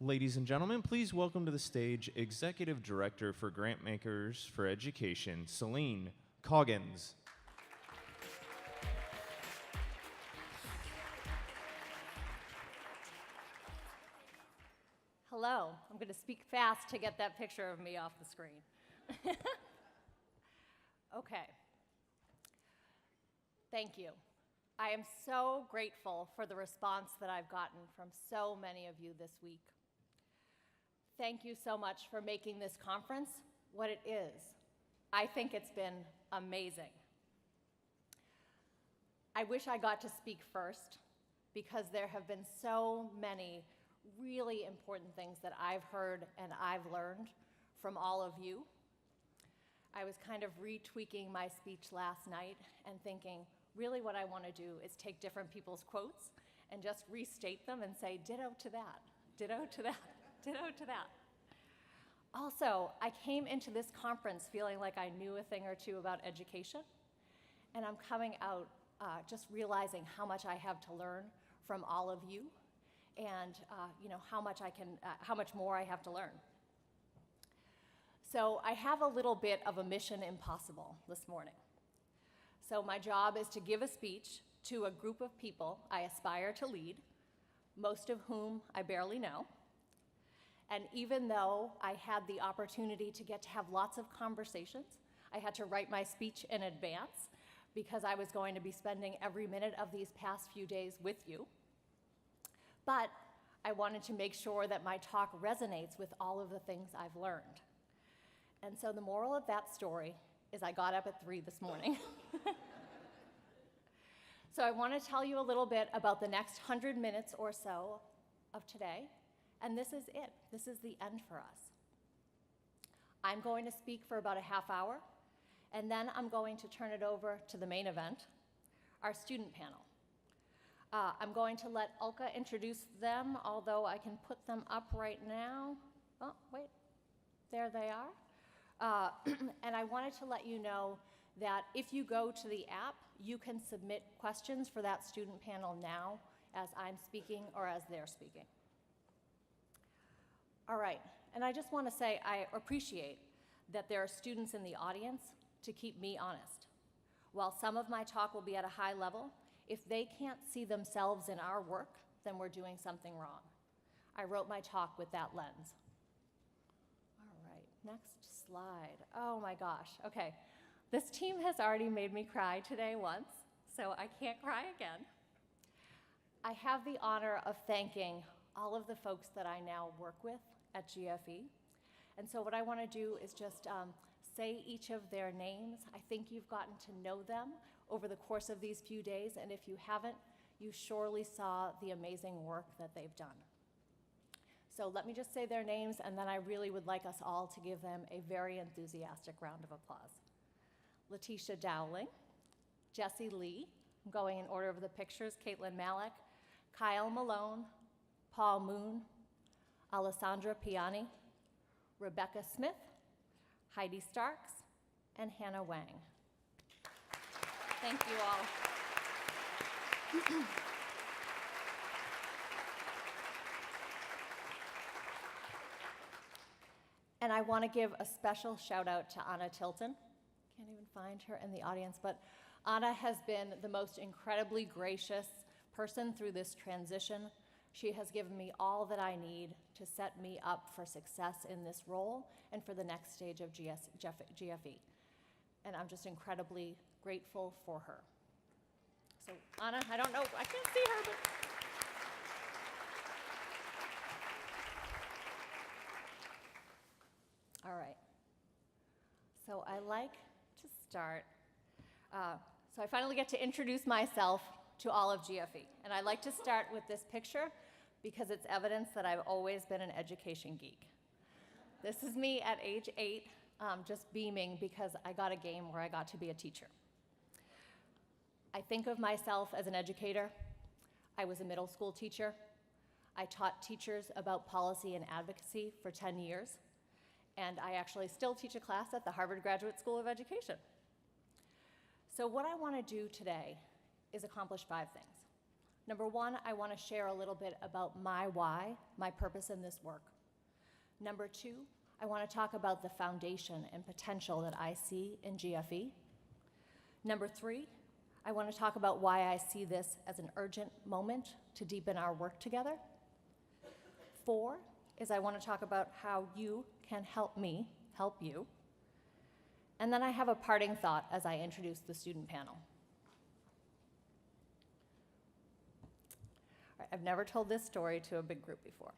Ladies and gentlemen, please welcome to the stage Executive Director for Grantmakers for Education, Celine Coggins. Hello. I'm going to speak fast to get that picture of me off the screen. Okay. Thank you. I am so grateful for the response that I've gotten from so many of you this week. Thank you so much for making this conference what it is. I think it's been amazing. I wish I got to speak first because there have been so many really important things that I've heard and I've learned from all of you. I was kind of retweaking my speech last night and thinking, really what I want to do is take different people's quotes and just restate them and say, ditto to that, ditto to that, ditto to that. Also, I came into this conference feeling like I knew a thing or two about education, and I'm coming out just realizing how much I have to learn from all of you, and how much more I have to learn. So I have a little bit of a mission impossible this morning. So my job is to give a speech to a group of people I aspire to lead, most of whom I barely know. And even though I had the opportunity to get to have lots of conversations, I had to write my speech in advance because I was going to be spending every minute of these past few days with you. But I wanted to make sure that my talk resonates with all of the things I've learned. And so the moral of that story is I got up at 3 this morning. So I want to tell you a little bit about the next 100 minutes or so of today, and this is it. This is the end for us. I'm going to speak for about a half hour, and then I'm going to turn it over to the main event, our student panel. I'm going to let Ulka introduce them, although I can put them up right now. Oh, wait, there they are. And I wanted to let you know that if you go to the app, you can submit questions for that student panel now as I'm speaking or as they're speaking. All right, and I just want to say I appreciate that there are students in the audience to keep me honest. While some of my talk will be at a high level, if they can't see themselves in our work, then we're doing something wrong. I wrote my talk with that lens. All right, next slide. Oh my gosh, okay. This team has already made me cry today once, so I can't cry again. I have the honor of thanking all of the folks that I now work with at GFE. And so what I want to do is just say each of their names. I think you've gotten to know them over the course of these few days, and if you haven't, you surely saw the amazing work that they've done. So let me just say their names, and then I really would like us all to give them a very enthusiastic round of applause. Letitia Dowling, Jessie Lee, I'm going in order of the pictures, Caitlin Malik, Kyle Malone, Paul Moon, Alessandra Piani, Rebecca Smith, Heidi Starks, and Hannah Wang. Thank you all. And I want to give a special shout out to Anna Tilton. Can't even find her in the audience, but Anna has been the most incredibly gracious person through this transition. She has given me all that I need to set me up for success in this role and for the next stage of GFE. And I'm just incredibly grateful for her. So Anna, I don't know, I can't see her, but all right. So I like to start. So I finally get to introduce myself to all of GFE. And I like to start with this picture because it's evidence that I've always been an education geek. This is me at age 8, just beaming because I got a game where I got to be a teacher. I think of myself as an educator. I was a middle school teacher. I taught teachers about policy and advocacy for 10 years. And I actually still teach a class at the Harvard Graduate School of Education. So what I want to do today is accomplish 5 things. Number one, I want to share a little bit about my why, my purpose in this work. Number two, I want to talk about the foundation and potential that I see in GFE. Number three, I want to talk about why I see this as an urgent moment to deepen our work together. Four is I want to talk about how you can help me help you. And then I have a parting thought as I introduce the student panel. I've never told this story to a big group before.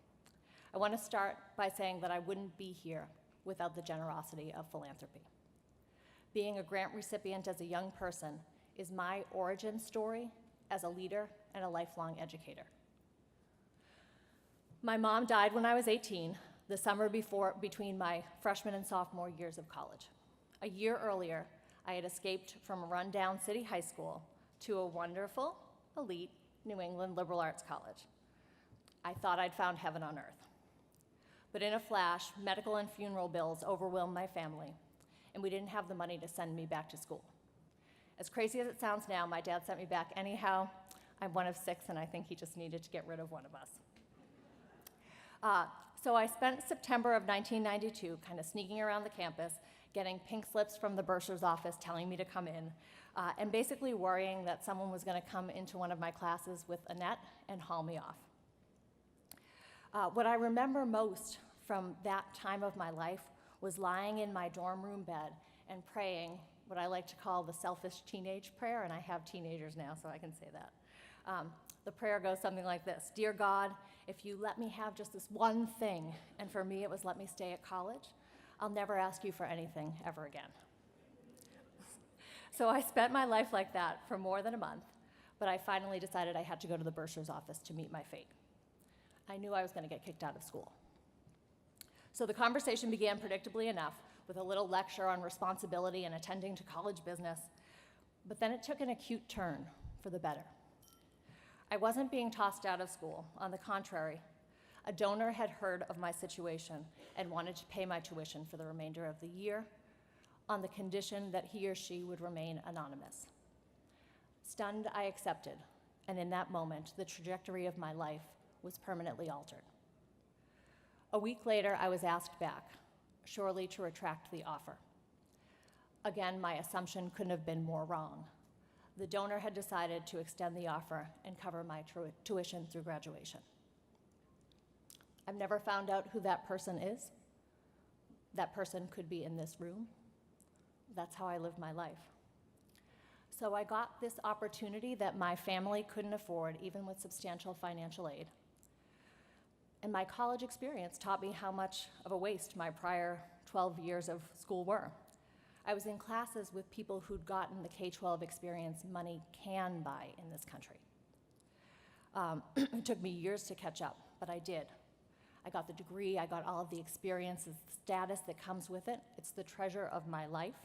I want to start by saying that I wouldn't be here without the generosity of philanthropy. Being a grant recipient as a young person is my origin story as a leader and a lifelong educator. My mom died when I was 18, the summer between my freshman and sophomore years of college. A year earlier, I had escaped from a rundown city high school to a wonderful, elite New England liberal arts college. I thought I'd found heaven on earth. But in a flash, medical and funeral bills overwhelmed my family, and we didn't have the money to send me back to school. As crazy as it sounds now, my dad sent me back anyhow. I'm one of 6, and I think he just needed to get rid of one of us. So I spent September of 1992 kind of sneaking around the campus, getting pink slips from the bursar's office telling me to come in, and basically worrying that someone was going to come into one of my classes with a net and haul me off. What I remember most from that time of my life was lying in my dorm room bed and praying what I like to call the selfish teenage prayer, and I have teenagers now, so I can say that. The prayer goes something like this: Dear God, if you let me have just this one thing, and for me it was let me stay at college, I'll never ask you for anything ever again. So I spent my life like that for more than a month, but I finally decided I had to go to the bursar's office to meet my fate. I knew I was going to get kicked out of school. So the conversation began predictably enough with a little lecture on responsibility and attending to college business, but then it took an acute turn for the better. I wasn't being tossed out of school. On the contrary, a donor had heard of my situation and wanted to pay my tuition for the remainder of the year on the condition that he or she would remain anonymous. Stunned, I accepted, and in that moment, the trajectory of my life was permanently altered. A week later, I was asked back, surely to retract the offer. Again, my assumption couldn't have been more wrong. The donor had decided to extend the offer and cover my tuition through graduation. I've never found out who that person is. That person could be in this room. That's how I lived my life. So I got this opportunity that my family couldn't afford, even with substantial financial aid. And my college experience taught me how much of a waste my prior 12 years of school were. I was in classes with people who'd gotten the K-12 experience money can buy in this country. It took me years to catch up, but I did. I got the degree, I got all of the experiences, the status that comes with it. It's the treasure of my life.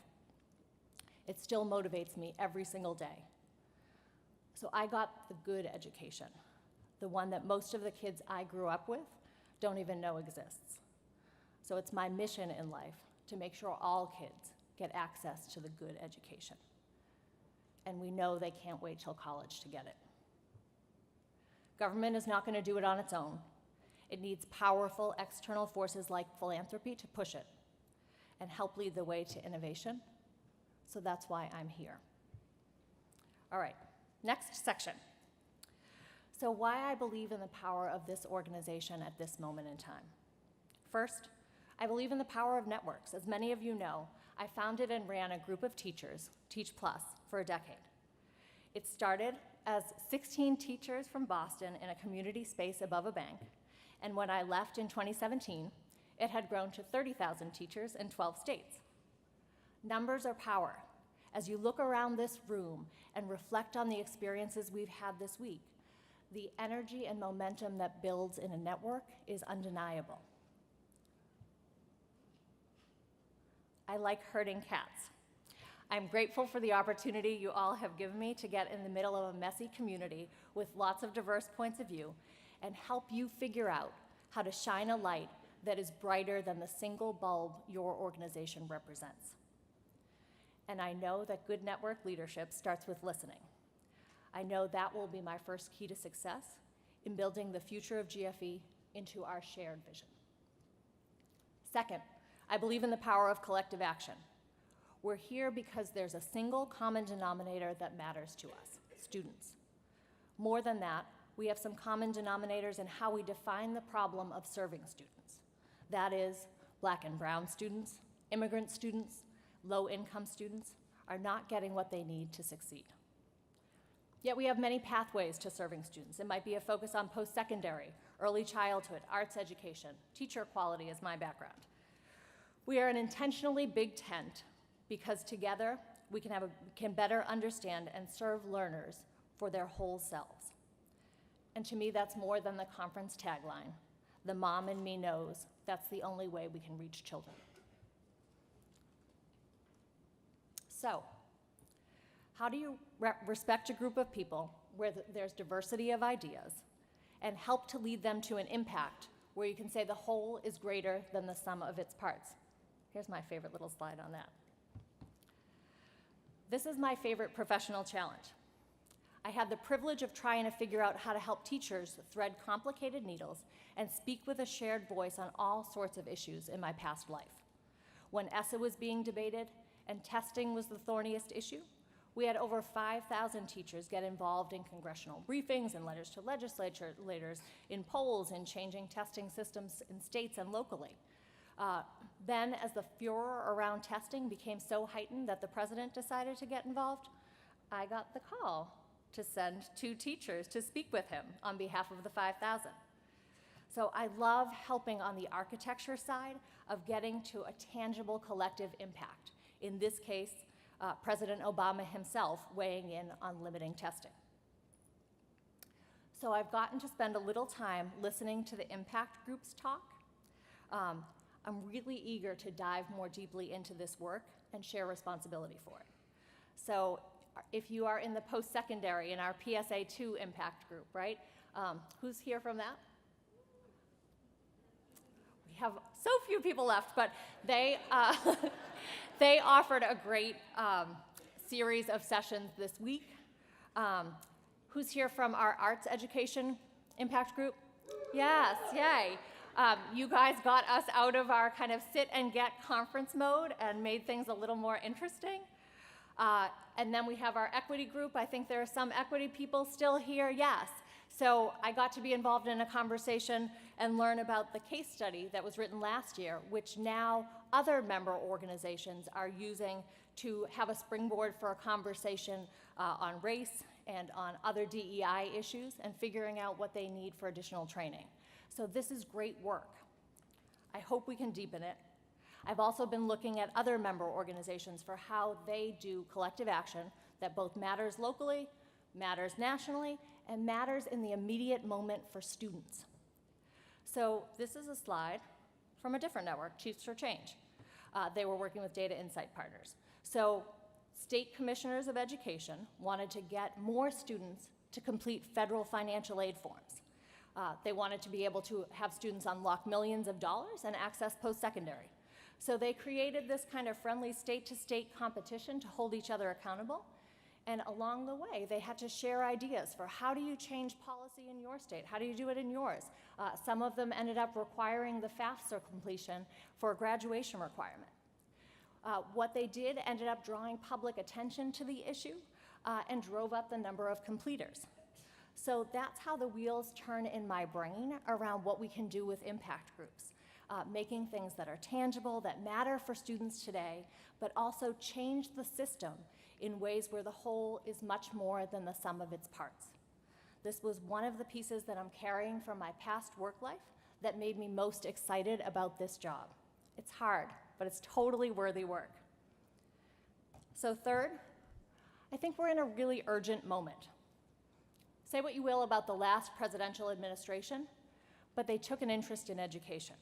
It still motivates me every single day. So I got the good education, the one that most of the kids I grew up with don't even know exists. So it's my mission in life to make sure all kids get access to the good education. And we know they can't wait till college to get it. Government is not going to do it on its own. It needs powerful external forces like philanthropy to push it and help lead the way to innovation. So that's why I'm here. All right, next section. So why I believe in the power of this organization at this moment in time. First, I believe in the power of networks. As many of you know, I founded and ran a group of teachers, Teach Plus, for a decade. It started as 16 teachers from Boston in a community space above a bank, and when I left in 2017, it had grown to 30,000 teachers in 12 states. Numbers are power. As you look around this room and reflect on the experiences we've had this week, the energy and momentum that builds in a network is undeniable. I like herding cats. I'm grateful for the opportunity you all have given me to get in the middle of a messy community with lots of diverse points of view and help you figure out how to shine a light that is brighter than the single bulb your organization represents. And I know that good network leadership starts with listening. I know that will be my first key to success in building the future of GFE into our shared vision. Second, I believe in the power of collective action. We're here because there's a single common denominator that matters to us, students. More than that, we have some common denominators in how we define the problem of serving students. That is, Black and brown students, immigrant students, low-income students are not getting what they need to succeed. Yet we have many pathways to serving students. It might be a focus on post-secondary, early childhood, arts education, teacher quality is my background. We are an intentionally big tent because together we can better understand and serve learners for their whole selves. And to me, that's more than the conference tagline. The mom in me knows that's the only way we can reach children. So, how do you respect a group of people where there's diversity of ideas and help to lead them to an impact where you can say the whole is greater than the sum of its parts? Here's my favorite little slide on that. This is my favorite professional challenge. I had the privilege of trying to figure out how to help teachers thread complicated needles and speak with a shared voice on all sorts of issues in my past life. When ESSA was being debated and testing was the thorniest issue, we had over 5,000 teachers get involved in congressional briefings and letters to legislators, in polls, in changing testing systems in states and locally. Then, as the furor around testing became so heightened that the president decided to get involved, I got the call to send 2 teachers to speak with him on behalf of the 5,000. So I love helping on the architecture side of getting to a tangible collective impact. In this case, President Obama himself weighing in on limiting testing. So I've gotten to spend a little time listening to the impact groups talk. I'm really eager to dive more deeply into this work and share responsibility for it. So if you are in the post-secondary in our PSA 2 impact group, right? Who's here from that? We have so few people left, but they, they offered a great series of sessions this week. Who's here from our arts education impact group? Yes, yay. You guys got us out of our kind of sit and get conference mode and made things a little more interesting. And then we have our equity group. I think there are some equity people still here, yes. So I got to be involved in a conversation and learn about the case study that was written last year, which now other member organizations are using to have a springboard for a conversation on race and on other DEI issues and figuring out what they need for additional training. So this is great work. I hope we can deepen it. I've also been looking at other member organizations for how they do collective action that both matters locally, matters nationally, and matters in the immediate moment for students. So this is a slide from a different network, Chiefs for Change. They were working with Data Insight Partners. So state commissioners of education wanted to get more students to complete federal financial aid forms. They wanted to be able to have students unlock millions of dollars and access post-secondary. So they created this kind of friendly state-to-state competition to hold each other accountable. And along the way, they had to share ideas for how do you change policy in your state? How do you do it in yours? Some of them ended up requiring the FAFSA completion for a graduation requirement. What they did ended up drawing public attention to the issue and drove up the number of completers. So that's how the wheels turn in my brain around what we can do with impact groups. Making things that are tangible, that matter for students today, but also change the system in ways where the whole is much more than the sum of its parts. This was one of the pieces that I'm carrying from my past work life that made me most excited about this job. It's hard, but it's totally worthy work. So third, I think we're in a really urgent moment. Say what you will about the last presidential administration, but they took an interest in education.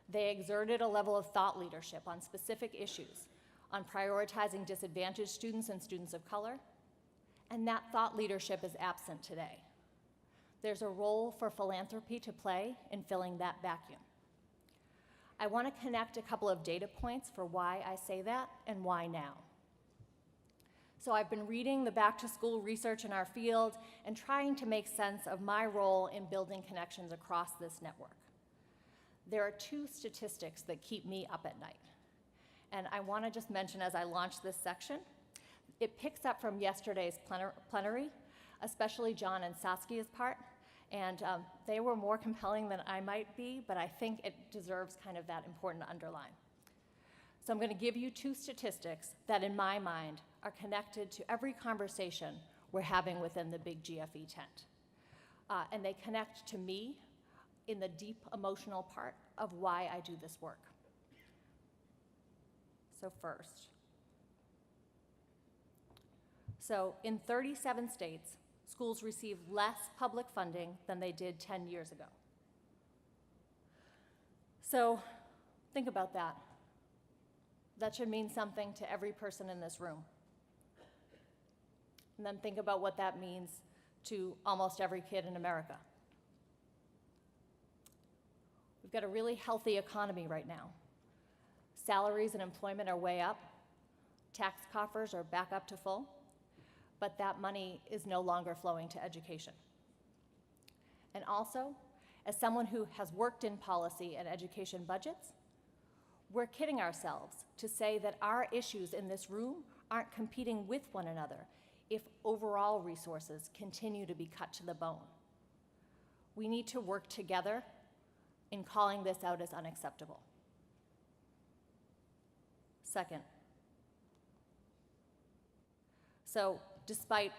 They exerted a level of thought leadership on specific issues, on prioritizing disadvantaged students and students of color, and that thought leadership is absent today. There's a role for philanthropy to play in filling that vacuum. I want to connect a couple of data points for why I say that and why now. So I've been reading the back-to-school research in our field and trying to make sense of my role in building connections across this network. There are two statistics that keep me up at night. And I want to just mention as I launch this section, it picks up from yesterday's plenary, especially John and Saskia's part. And they were more compelling than I might be, but I think it deserves kind of that important underline. So I'm going to give you two statistics that, in my mind, are connected to every conversation we're having within the big GFE tent. And they connect to me in the deep emotional part of why I do this work. So first, in 37 states, schools receive less public funding than they did 10 years ago. So think about that. That should mean something to every person in this room. And then think about what that means to almost every kid in America. We've got a really healthy economy right now. Salaries and employment are way up. Tax coffers are back up to full. But that money is no longer flowing to education. And also, as someone who has worked in policy and education budgets, we're kidding ourselves to say that our issues in this room aren't competing with one another if overall resources continue to be cut to the bone. We need to work together in calling this out as unacceptable. Second, despite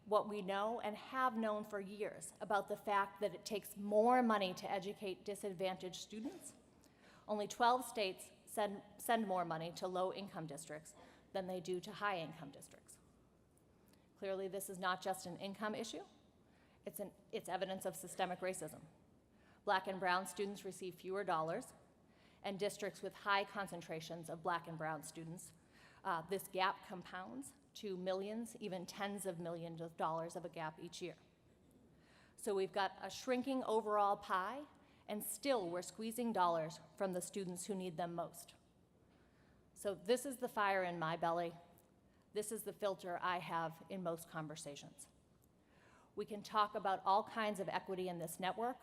what we know and have known for years about the fact that it takes more money to educate disadvantaged students, only 12 states send more money to low-income districts than they do to high-income districts. Clearly, this is not just an income issue. It's evidence of systemic racism. Black and brown students receive fewer dollars, and districts with high concentrations of black and brown students, this gap compounds to millions, even tens of millions of dollars of a gap each year. So we've got a shrinking overall pie, and still we're squeezing dollars from the students who need them most. So this is the fire in my belly. This is the filter I have in most conversations. We can talk about all kinds of equity in this network,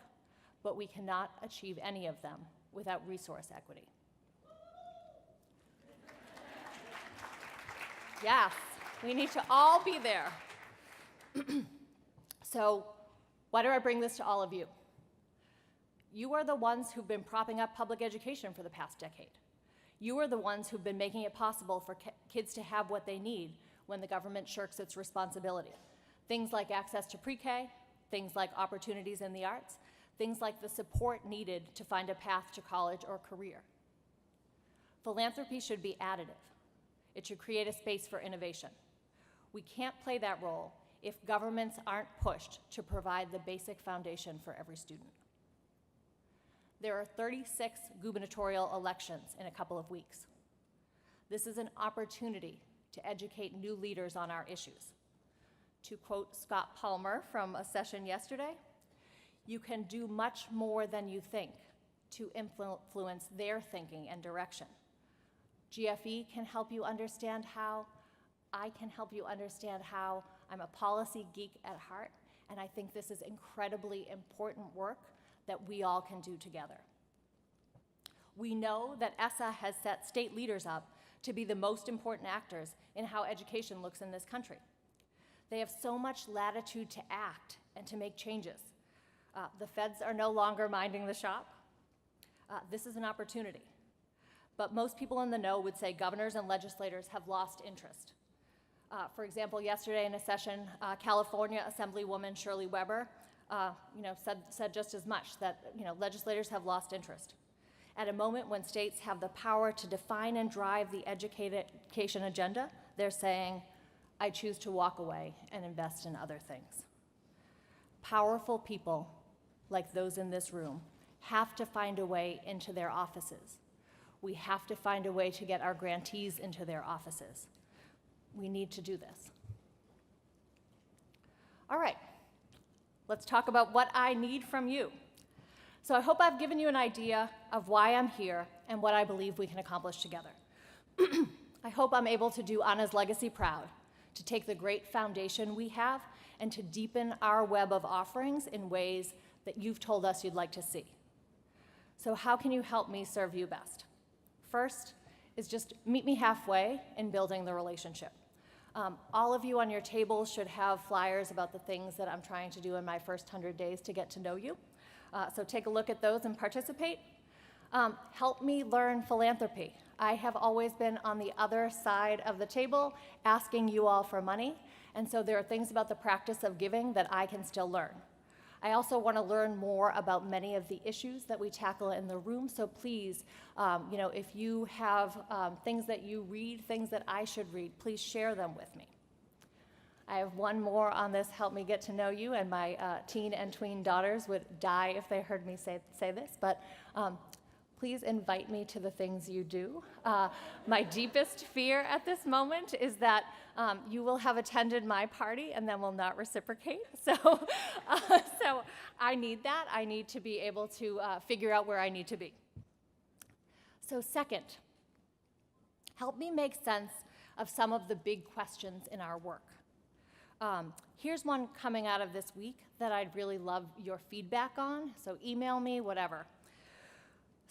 but we cannot achieve any of them without resource equity. Yes, we need to all be there. So why do I bring this to all of you? You are the ones who've been propping up public education for the past decade. You are the ones who've been making it possible for kids to have what they need when the government shirks its responsibility. Things like access to pre-K, things like opportunities in the arts, things like the support needed to find a path to college or career. Philanthropy should be additive. It should create a space for innovation. We can't play that role if governments aren't pushed to provide the basic foundation for every student. There are 36 gubernatorial elections in a couple of weeks. This is an opportunity to educate new leaders on our issues. To quote Scott Palmer from a session yesterday, you can do much more than you think to influence their thinking and direction. GFE can help you understand how, I can help you understand how. I'm a policy geek at heart, and I think this is incredibly important work that we all can do together. We know that ESSA has set state leaders up to be the most important actors in how education looks in this country. They have so much latitude to act and to make changes. The feds are no longer minding the shop. This is an opportunity. But most people in the know would say governors and legislators have lost interest. For example, yesterday in a session, California Assemblywoman Shirley Weber said just as much, that legislators have lost interest. At a moment when states have the power to define and drive the education agenda, they're saying, I choose to walk away and invest in other things. Powerful people, like those in this room, have to find a way into their offices. We have to find a way to get our grantees into their offices. We need to do this. All right, let's talk about what I need from you. So I hope I've given you an idea of why I'm here and what I believe we can accomplish together. I hope I'm able to do Anna's legacy proud, to take the great foundation we have and to deepen our web of offerings in ways that you've told us you'd like to see. So how can you help me serve you best? First is just meet me halfway in building the relationship. All of you on your tables should have flyers about the things that I'm trying to do in my first 100 days to get to know you. So take a look at those and participate. Help me learn philanthropy. I have always been on the other side of the table asking you all for money, and so there are things about the practice of giving that I can still learn. I also want to learn more about many of the issues that we tackle in the room, so please, if you have things that you read, things that I should read, please share them with me. I have one more on this, help me get to know you, and my teen and tween daughters would die if they heard me say this, but please invite me to the things you do. My deepest fear at this moment is that you will have attended my party and then will not reciprocate. So I need that. I need to be able to figure out where I need to be. So second, help me make sense of some of the big questions in our work. Here's one coming out of this week that I'd really love your feedback on, so email me, whatever.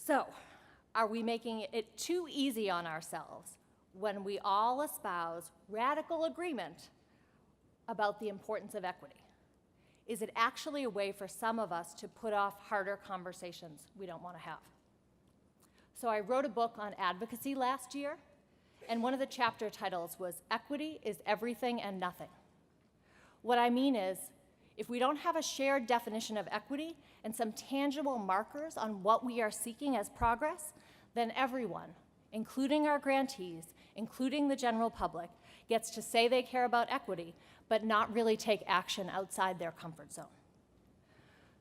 So, are we making it too easy on ourselves when we all espouse radical agreement about the importance of equity? Is it actually a way for some of us to put off harder conversations we don't want to have? So I wrote a book on advocacy last year, and one of the chapter titles was Equity is Everything and Nothing. What I mean is, if we don't have a shared definition of equity and some tangible markers on what we are seeking as progress, then everyone, including our grantees, including the general public, gets to say they care about equity, but not really take action outside their comfort zone.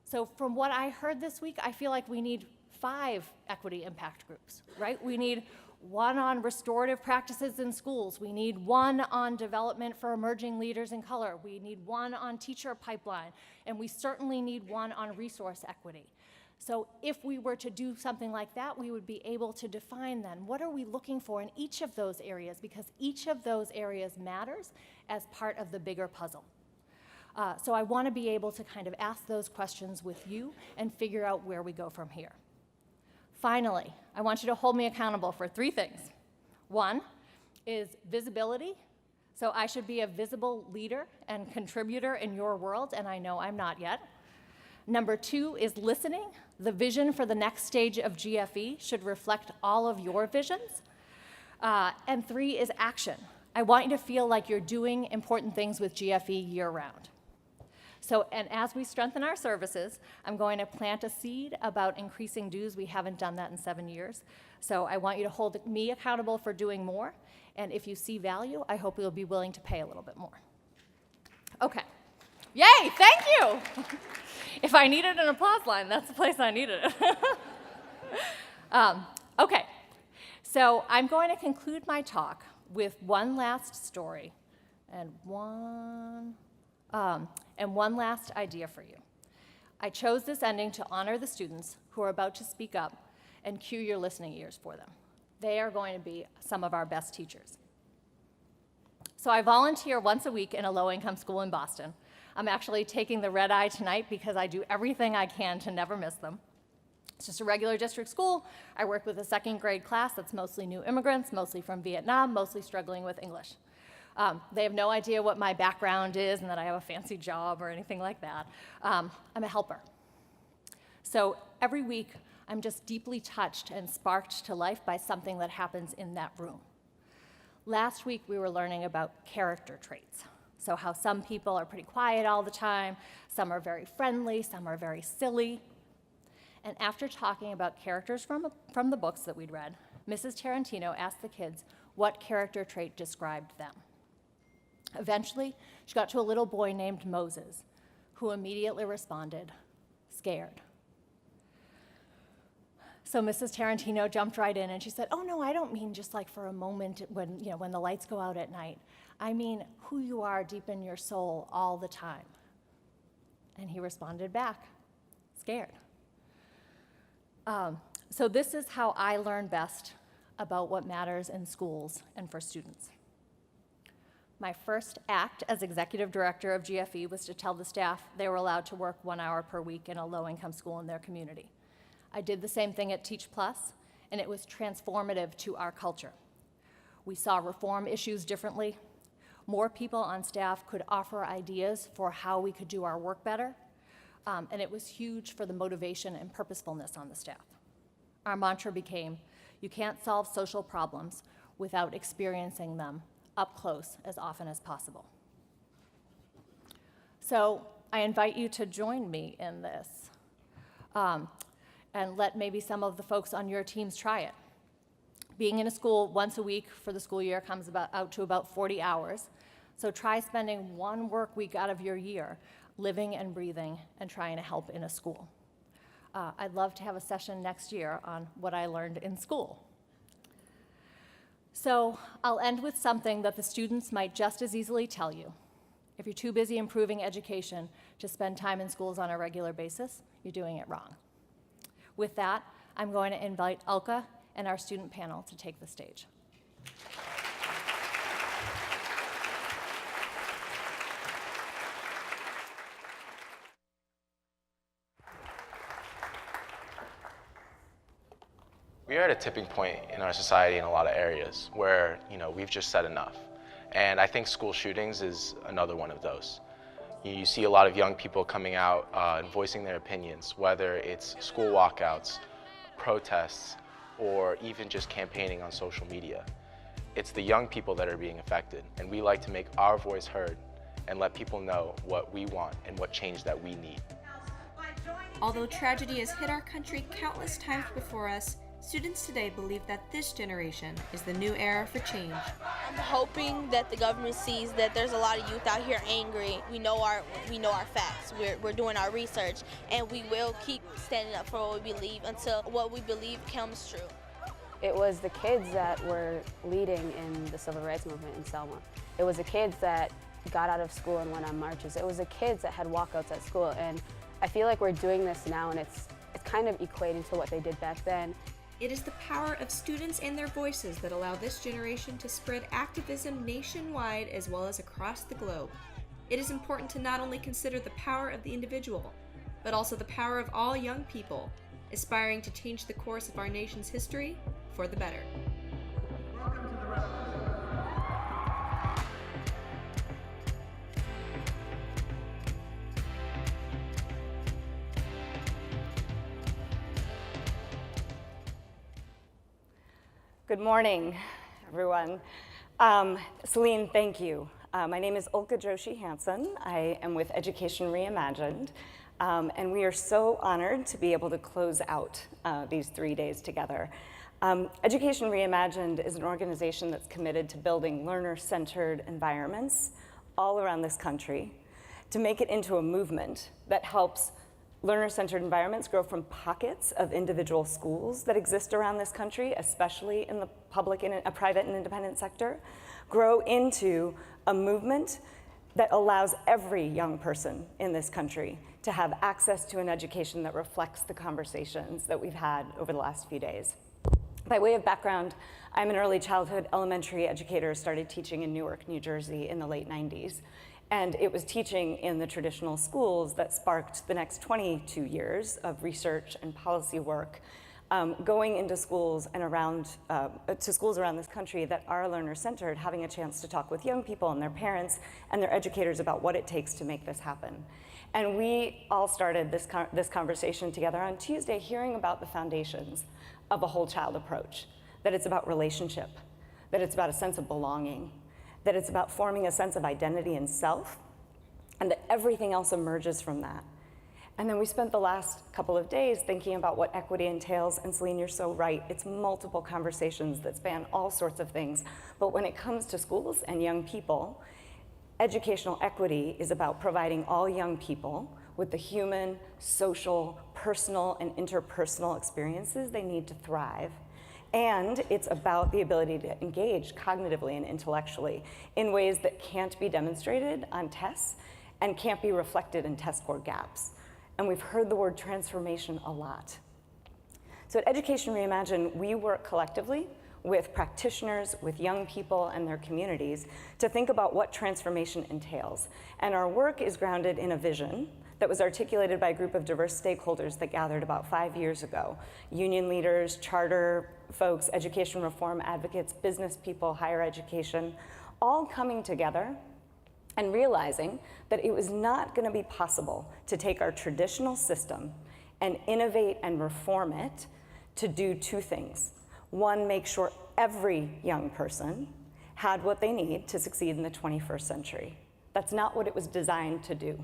So from what I heard this week, I feel like we need 5 equity impact groups, right? We need one on restorative practices in schools. We need one on development for emerging leaders in color. We need one on teacher pipeline. And we certainly need one on resource equity. So if we were to do something like that, we would be able to define then what are we looking for in each of those areas, because each of those areas matters as part of the bigger puzzle. So I want to be able to kind of ask those questions with you and figure out where we go from here. Finally, I want you to hold me accountable for 3 things. One is visibility. So I should be a visible leader and contributor in your world, and I know I'm not yet. Number 2 is listening. The vision for the next stage of GFE should reflect all of your visions. And 3 is action. I want you to feel like you're doing important things with GFE year-round. So, and as we strengthen our services, I'm going to plant a seed about increasing dues. We haven't done that in 7 years. So I want you to hold me accountable for doing more. And if you see value, I hope you'll be willing to pay a little bit more. Okay. Yay, thank you. If I needed an applause line, that's the place I needed it. Okay, so I'm going to conclude my talk with one last story and one last idea for you. I chose this ending to honor the students who are about to speak up and cue your listening ears for them. They are going to be some of our best teachers. So I volunteer once a week in a low-income school in Boston. I'm actually taking the red eye tonight because I do everything I can to never miss them. It's just a regular district school. I work with a 2nd grade class that's mostly new immigrants, mostly from Vietnam, mostly struggling with English. They have no idea what my background is and that I have a fancy job or anything like that. I'm a helper. So every week, I'm just deeply touched and sparked to life by something that happens in that room. Last week, we were learning about character traits. So how some people are pretty quiet all the time, some are very friendly, some are very silly. And after talking about characters from the books that we'd read, Mrs. Tarantino asked the kids what character trait described them. Eventually, she got to a little boy named Moses, who immediately responded, scared. So Mrs. Tarantino jumped right in and she said, oh no, I don't mean just like for a moment when the lights go out at night. I mean who you are deep in your soul all the time. And he responded back, scared. So this is how I learn best about what matters in schools and for students. My first act as executive director of GFE was to tell the staff they were allowed to work 1 hour per week in a low-income school in their community. I did the same thing at Teach Plus, and it was transformative to our culture. We saw reform issues differently. More people on staff could offer ideas for how we could do our work better, and it was huge for the motivation and purposefulness on the staff. Our mantra became, you can't solve social problems without experiencing them up close as often as possible. So I invite you to join me in this, and let maybe some of the folks on your teams try it. Being in a school once a week for the school year comes out to about 40 hours. So try spending 1 work week out of your year living and breathing and trying to help in a school. I'd love to have a session next year on what I learned in school. So I'll end with something that the students might just as easily tell you. If you're too busy improving education to spend time in schools on a regular basis, you're doing it wrong. With that, I'm going to invite Ulka and our student panel to take the stage. We are at a tipping point in our society in a lot of areas where, we've just said enough. And I think school shootings is another one of those. You see a lot of young people coming out and voicing their opinions, whether it's school walkouts, protests, or even just campaigning on social media. It's the young people that are being affected, and we like to make our voice heard and let people know what we want and what change that we need. Although tragedy has hit our country countless times before us, students today believe that this generation is the new era for change. I'm hoping that the government sees that there's a lot of youth out here angry. We know our facts. We're doing our research, and we will keep standing up for what we believe until what we believe comes true. It was the kids that were leading in the civil rights movement in Selma. It was the kids that got out of school and went on marches. It was the kids that had walkouts at school, and I feel like we're doing this now, and it's kind of equating to what they did back then. It is the power of students and their voices that allow this generation to spread activism nationwide as well as across the globe. It is important to not only consider the power of the individual, but also the power of all young people, aspiring to change the course of our nation's history for the better. Good morning, everyone. Celine, thank you. My name is Ulka Joshi Hansen. I am with Education Reimagined, and we are so honored to be able to close out these 3 days together. Education Reimagined is an organization that's committed to building learner-centered environments all around this country to make it into a movement that helps learner-centered environments grow from pockets of individual schools that exist around this country, especially in the public and private and independent sector, grow into a movement that allows every young person in this country to have access to an education that reflects the conversations that we've had over the last few days. By way of background, I'm an early childhood elementary educator, started teaching in Newark, New Jersey in the late 90s. And it was teaching in the traditional schools that sparked the next 22 years of research and policy work, going into schools and to schools around this country that are learner-centered, having a chance to talk with young people and their parents and their educators about what it takes to make this happen. And we all started this conversation together on Tuesday, hearing about the foundations of a whole child approach, that it's about relationship, that it's about a sense of belonging, that it's about forming a sense of identity and self, and that everything else emerges from that. And then we spent the last couple of days thinking about what equity entails, and Celine, you're so right, it's multiple conversations that span all sorts of things, but when it comes to schools and young people, educational equity is about providing all young people with the human, social, personal, and interpersonal experiences they need to thrive. And it's about the ability to engage cognitively and intellectually in ways that can't be demonstrated on tests and can't be reflected in test score gaps. And we've heard the word transformation a lot. So at Education Reimagined, we work collectively with practitioners, with young people and their communities to think about what transformation entails. And our work is grounded in a vision that was articulated by a group of diverse stakeholders that gathered about 5 years ago. Union leaders, charter folks, education reform advocates, business people, higher education, all coming together and realizing that it was not going to be possible to take our traditional system and innovate and reform it to do two things. One, make sure every young person had what they need to succeed in the 21st century. That's not what it was designed to do.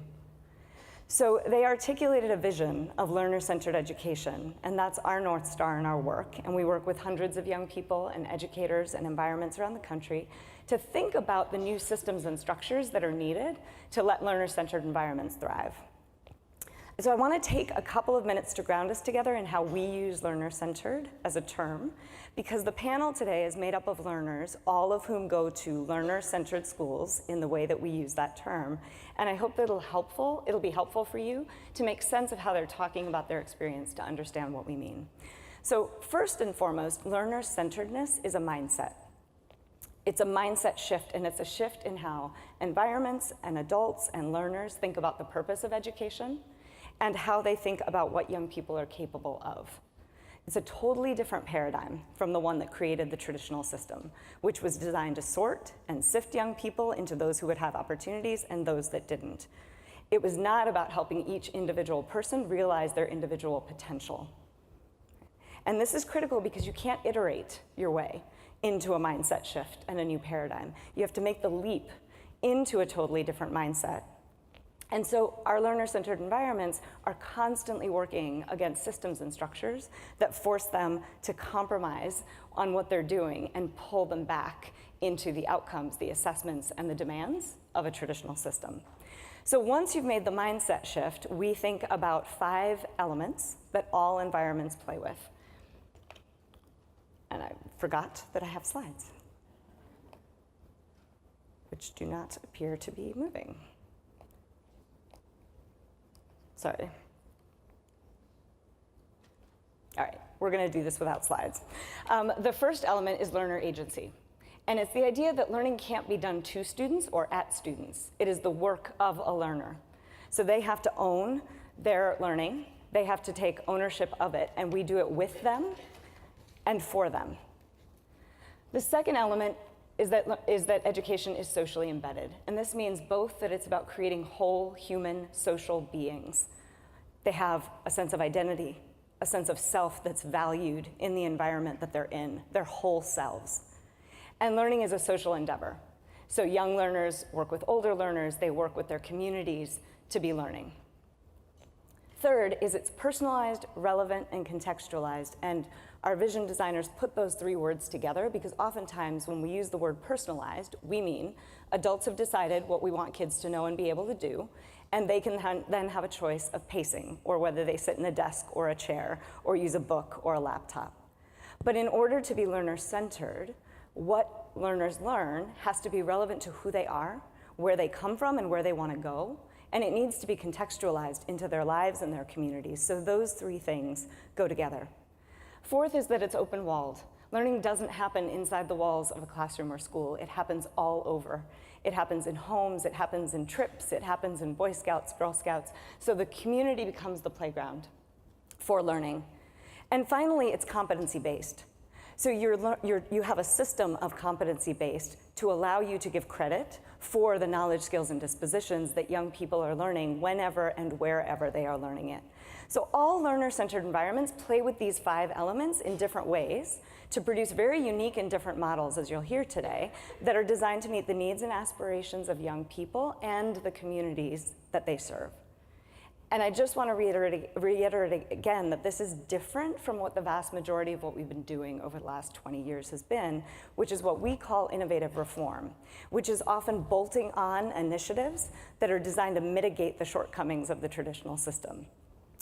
So they articulated a vision of learner-centered education, and that's our North Star in our work. And we work with hundreds of young people and educators and environments around the country to think about the new systems and structures that are needed to let learner-centered environments thrive. So I want to take a couple of minutes to ground us together in how we use learner-centered as a term, because the panel today is made up of learners, all of whom go to learner-centered schools in the way that we use that term. And I hope that it'll be helpful for you to make sense of how they're talking about their experience to understand what we mean. So first and foremost, learner-centeredness is a mindset. It's a mindset shift, and it's a shift in how environments and adults and learners think about the purpose of education and how they think about what young people are capable of. It's a totally different paradigm from the one that created the traditional system, which was designed to sort and sift young people into those who would have opportunities and those that didn't. It was not about helping each individual person realize their individual potential. And this is critical because you can't iterate your way into a mindset shift and a new paradigm. You have to make the leap into a totally different mindset. And so our learner-centered environments are constantly working against systems and structures that force them to compromise on what they're doing and pull them back into the outcomes, the assessments, and the demands of a traditional system. So once you've made the mindset shift, we think about 5 elements that all environments play with. And I forgot that I have slides, which do not appear to be moving. Sorry. All right, we're going to do this without slides. The first element is learner agency. And it's the idea that learning can't be done to students or at students. It is the work of a learner. So they have to own their learning. They have to take ownership of it, and we do it with them and for them. The second element is that education is socially embedded. And this means both that it's about creating whole human social beings. They have a sense of identity, a sense of self that's valued in the environment that they're in, their whole selves. And learning is a social endeavor. So young learners work with older learners, they work with their communities to be learning. Third is it's personalized, relevant, and contextualized. And our vision designers put those 3 words together because oftentimes when we use the word personalized, we mean adults have decided what we want kids to know and be able to do, and they can then have a choice of pacing, or whether they sit in a desk or a chair, or use a book or a laptop. But in order to be learner-centered, what learners learn has to be relevant to who they are, where they come from, and where they want to go, and it needs to be contextualized into their lives and their communities. So those 3 things go together. Fourth is that it's open-walled. Learning doesn't happen inside the walls of a classroom or school. It happens all over. It happens in homes, it happens in trips, it happens in Boy Scouts, Girl Scouts. So the community becomes the playground for learning. And finally, it's competency-based. So you have a system of competency-based to allow you to give credit for the knowledge, skills, and dispositions that young people are learning whenever and wherever they are learning it. So all learner-centered environments play with these 5 elements in different ways to produce very unique and different models, as you'll hear today, that are designed to meet the needs and aspirations of young people and the communities that they serve. And I just want to reiterate again that this is different from what the vast majority of what we've been doing over the last 20 years has been, which is what we call innovative reform, which is often bolting on initiatives that are designed to mitigate the shortcomings of the traditional system.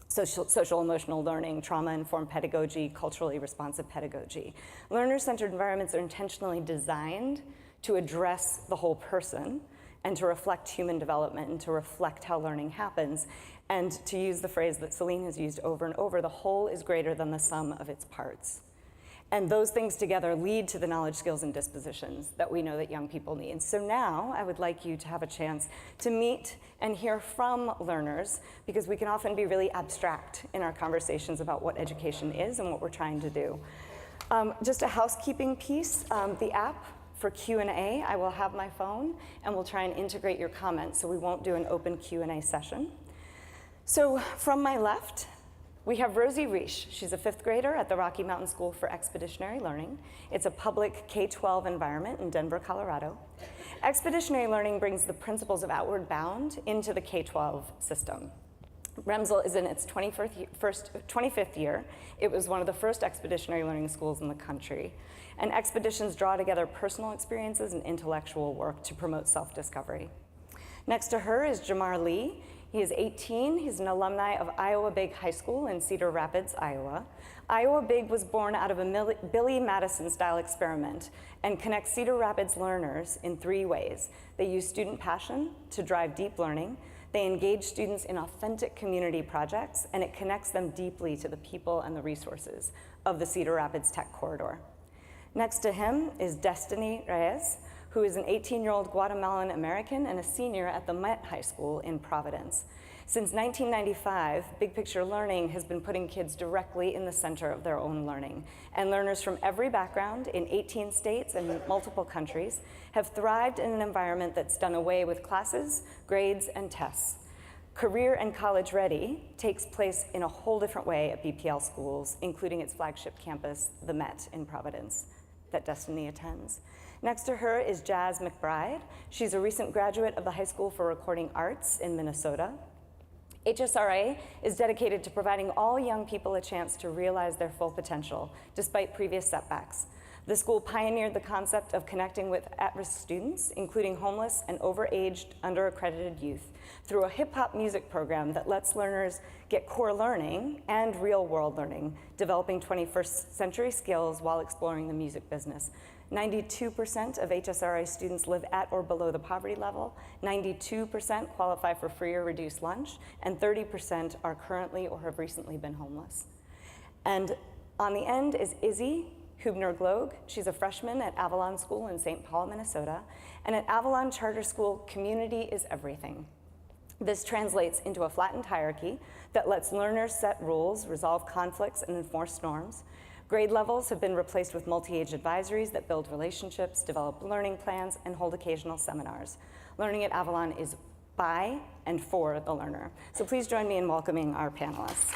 Social emotional learning, trauma-informed pedagogy, culturally responsive pedagogy. Learner-centered environments are intentionally designed to address the whole person and to reflect human development and to reflect how learning happens. And to use the phrase that Celine has used over and over, the whole is greater than the sum of its parts. And those things together lead to the knowledge, skills, and dispositions that we know that young people need. So now I would like you to have a chance to meet and hear from learners, because we can often be really abstract in our conversations about what education is and what we're trying to do. Just a housekeeping piece, the app for Q&A, I will have my phone, and we'll try and integrate your comments, so we won't do an open Q&A session. So from my left, we have Rosie. She's a 5th grader at the Rocky Mountain School for Expeditionary Learning. It's a public K-12 environment in Denver, Colorado. Expeditionary learning brings the principles of Outward Bound into the K-12 system. Remsel is in its 25th year. It was one of the first expeditionary learning schools in the country. And expeditions draw together personal experiences and intellectual work to promote self-discovery. Next to her is Jamar Lee. He is 18. He's an alumni of Iowa Big High School in Cedar Rapids, Iowa. Iowa Big was born out of a Billy Madison-style experiment and connects Cedar Rapids learners in 3 ways. They use student passion to drive deep learning. They engage students in authentic community projects, and it connects them deeply to the people and the resources of the Cedar Rapids Tech Corridor. Next to him is Destiny Reyes, who is an 18-year-old Guatemalan American and a senior at the Met High School in Providence. Since 1995, Big Picture Learning has been putting kids directly in the center of their own learning, and learners from every background in 18 states and multiple countries have thrived in an environment that's done away with classes, grades, and tests. Career and College Ready takes place in a whole different way at BPL schools, including its flagship campus, the Met in Providence, that Destiny attends. Next to her is Jazz McBride. She's a recent graduate of the High School for Recording Arts in Minnesota. HSRA is dedicated to providing all young people a chance to realize their full potential, despite previous setbacks. The school pioneered the concept of connecting with at-risk students, including homeless and overaged, under-accredited youth, through a hip-hop music program that lets learners get core learning and real-world learning, developing 21st century skills while exploring the music business. 92% of HSRA students live at or below the poverty level, 92% qualify for free or reduced lunch, and 30% are currently or have recently been homeless. And on the end is Izzy Hubner-Gloag. She's a freshman at Avalon School in St. Paul, Minnesota. And at Avalon Charter School, community is everything. This translates into a flattened hierarchy that lets learners set rules, resolve conflicts, and enforce norms. Grade levels have been replaced with multi-age advisories that build relationships, develop learning plans, and hold occasional seminars. Learning at Avalon is by and for the learner. So please join me in welcoming our panelists.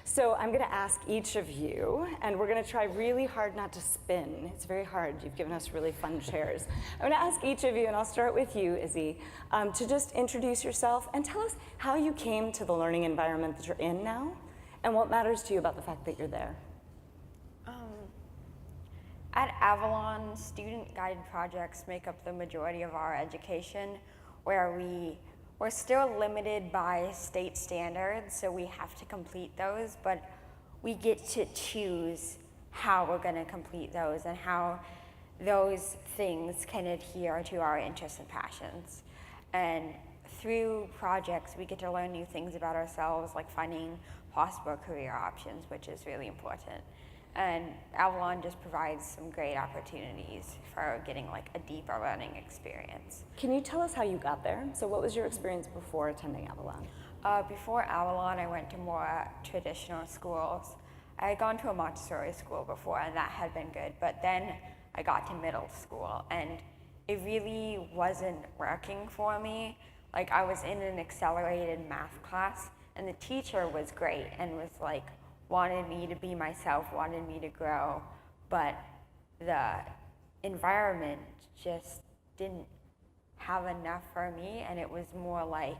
So I'm going to ask each of you, and we're going to try really hard not to spin. It's very hard. You've given us really fun chairs. I'm going to ask each of you, and I'll start with you, Izzy, to just introduce yourself and tell us how you came to the learning environment that you're in now, and what matters to you about the fact that you're there. At Avalon, student-guided projects make up the majority of our education, where we're still limited by state standards, so we have to complete those, but we get to choose how we're going to complete those and how those things can adhere to our interests and passions. And through projects, we get to learn new things about ourselves, like finding possible career options, which is really important. And Avalon just provides some great opportunities for getting like a deeper learning experience. Can you tell us how you got there? So what was your experience before attending Avalon? Before Avalon, I went to more traditional schools. I had gone to a Montessori school before, and that had been good, but then I got to middle school, and it really wasn't working for me. Like, I was in an accelerated math class, and the teacher was great and was like, wanted me to be myself, wanted me to grow, but the environment just didn't have enough for me, and it was more like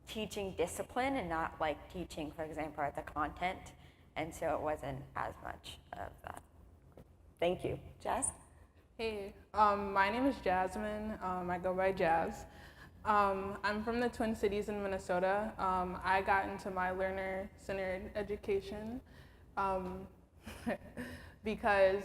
teaching discipline and not like teaching, for example, the content, and so it wasn't as much of that. Thank you. Jazz? Hey, my name is Jasmine. I go by Jazz. I'm from the Twin Cities in Minnesota. I got into my learner-centered education because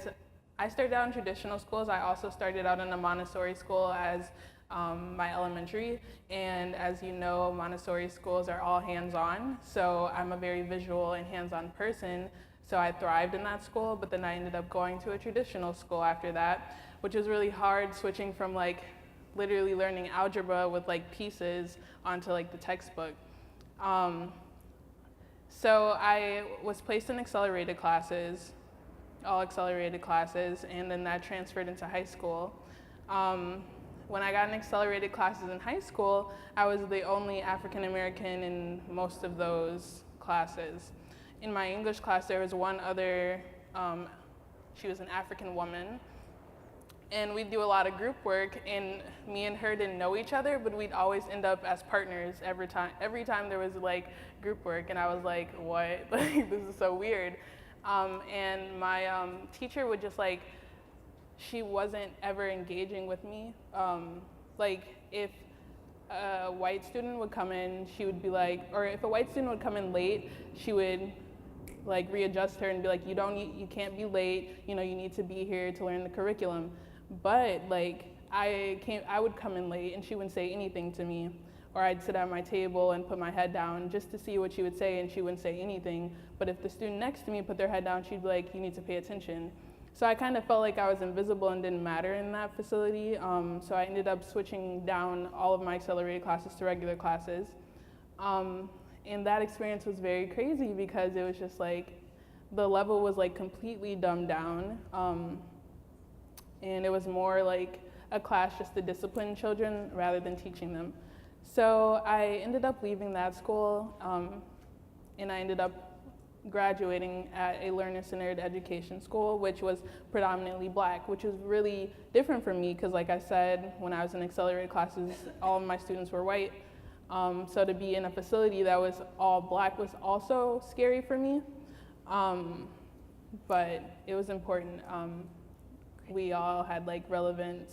I started out in traditional schools. I also started out in a Montessori school as my elementary. And as you know, Montessori schools are all hands-on, so I'm a very visual and hands-on person, so I thrived in that school, but then I ended up going to a traditional school after that, which was really hard, switching from like literally learning algebra with like pieces onto like the textbook. So I was placed in accelerated classes, all accelerated classes, and then that transferred into high school. When I got in accelerated classes in high school, I was the only African American in most of those classes. In my English class, there was one other, she was an African woman, and we'd do a lot of group work, and me and her didn't know each other, but we'd always end up as partners every time there was like group work, and I was like, what? Like, this is so weird. And my teacher would just like, she wasn't ever engaging with me. Like if a white student would come in, she would be like, or if a white student would come in late, she would like readjust her and be like, you can't be late, you need to be here to learn the curriculum. But like I would come in late and she wouldn't say anything to me, or I'd sit at my table and put my head down just to see what she would say, and she wouldn't say anything. But if the student next to me put their head down, she'd be like, you need to pay attention. So I kind of felt like I was invisible and didn't matter in that facility. So I ended up switching down all of my accelerated classes to regular classes. And that experience was very crazy because it was just like, the level was like completely dumbed down. And it was more like a class just to discipline children rather than teaching them. So I ended up leaving that school, and I ended up graduating at a learner-centered education school, which was predominantly Black, which was really different for me because, like I said, when I was in accelerated classes, all of my students were white. So to be in a facility that was all Black was also scary for me, but it was important. We all had like relevant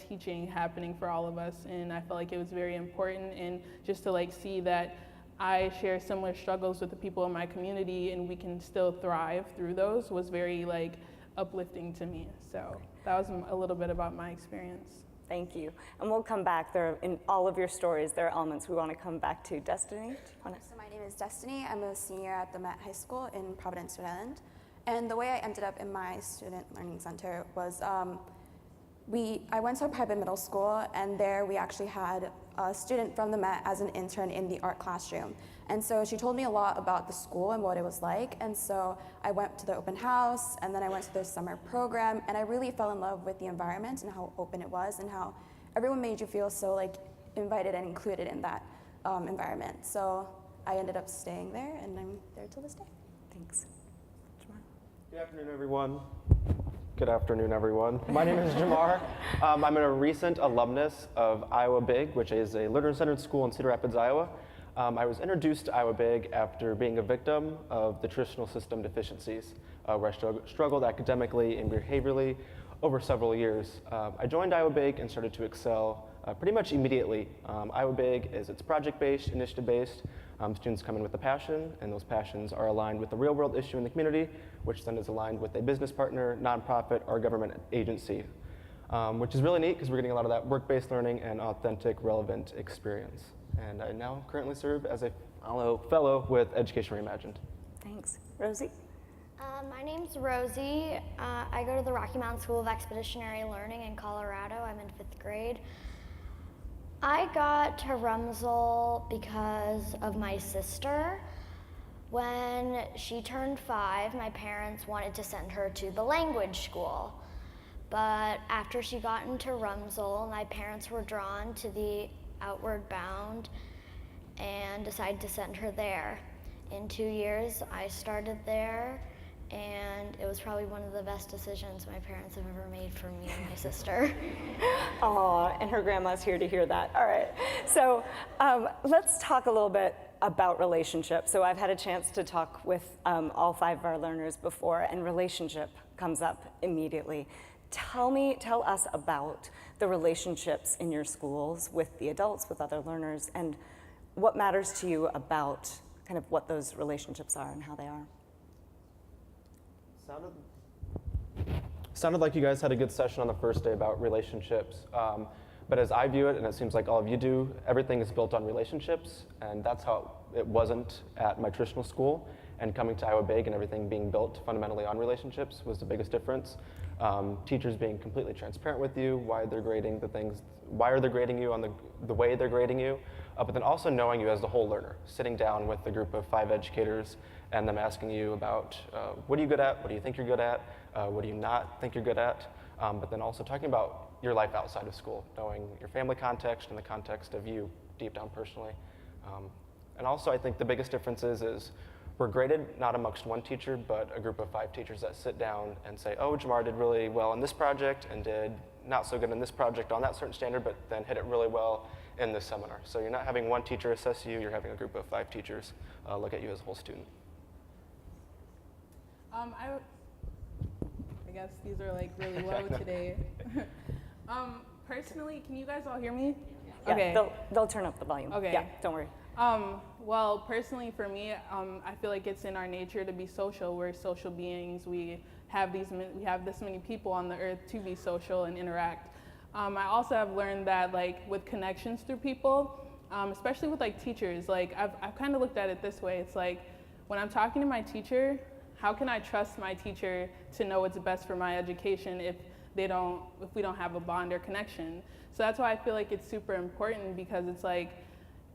teaching happening for all of us, and I felt like it was very important, and just to like see that I share similar struggles with the people in my community and we can still thrive through those was very like uplifting to me. So that was a little bit about my experience. Thank you. And we'll come back. In all of your stories, there are elements we want to come back to. Destiny? So my name is Destiny. I'm a senior at the Met High School in Providence, Rhode Island. And the way I ended up in my student learning center was I went to a private middle school, and there we actually had a student from the Met as an intern in the art classroom. And so she told me a lot about the school and what it was like. And so I went to the open house, and then I went to their summer program, and I really fell in love with the environment and how open it was and how everyone made you feel so like invited and included in that environment. So I ended up staying there, and I'm there till this day. Thanks. Jamar. Good afternoon, everyone. Good afternoon, everyone. My name is Jamar. I'm a recent alumnus of Iowa Big, which is a learner-centered school in Cedar Rapids, Iowa. I was introduced to Iowa Big after being a victim of the traditional system deficiencies, where I struggled academically and behaviorally over several years. I joined Iowa Big and started to excel pretty much immediately. Iowa Big it's project-based, initiative-based. Students come in with a passion, and those passions are aligned with the real-world issue in the community, which then is aligned with a business partner, nonprofit, or government agency, which is really neat because we're getting a lot of that work-based learning and authentic, relevant experience. And I now currently serve as a fellow with Education Reimagined. Thanks. Rosie? My name's Rosie. I go to the Rocky Mountain School of Expeditionary Learning in Colorado. I'm in 5th grade. I got to Rumsell because of my sister. When she turned 5, my parents wanted to send her to the language school. But after she got into Rumsell, my parents were drawn to the Outward Bound and decided to send her there. In 2 years, I started there, and it was probably one of the best decisions my parents have ever made for me and my sister. Aw, and her grandma's here to hear that. All right, so let's talk a little bit about relationships. So I've had a chance to talk with all 5 of our learners before, and relationship comes up immediately. Tell us about the relationships in your schools with the adults, with other learners, and what matters to you about kind of what those relationships are and how they are. Sounded like you guys had a good session on the first day about relationships. But as I view it, and it seems like all of you do, everything is built on relationships, and that's how it wasn't at my traditional school. And coming to Iowa Big and everything being built fundamentally on relationships was the biggest difference. Teachers being completely transparent with you, why are they grading you on the way they're grading you, but then also knowing you as the whole learner, sitting down with a group of 5 educators and them asking you about what are you good at, what do you think you're good at, what do you not think you're good at, but then also talking about your life outside of school, knowing your family context and the context of you deep down personally. And also I think the biggest difference is we're graded not amongst one teacher, but a group of 5 teachers that sit down and say, oh, Jamar did really well in this project and did not so good in this project on that certain standard, but then hit it really well in this seminar. So you're not having one teacher assess you, you're having a group of 5 teachers look at you as a whole student. I guess these are like really low today. Personally, can you guys all hear me? Yeah, okay. They'll turn up the volume. Okay. Yeah, don't worry. Well, personally for me, I feel like it's in our nature to be social. We're social beings. We have this many people on the earth to be social and interact. I also have learned that like with connections through people, especially with like teachers, like I've kind of looked at it this way. It's like when I'm talking to my teacher, how can I trust my teacher to know what's best for my education if we don't have a bond or connection? So that's why I feel like it's super important, because it's like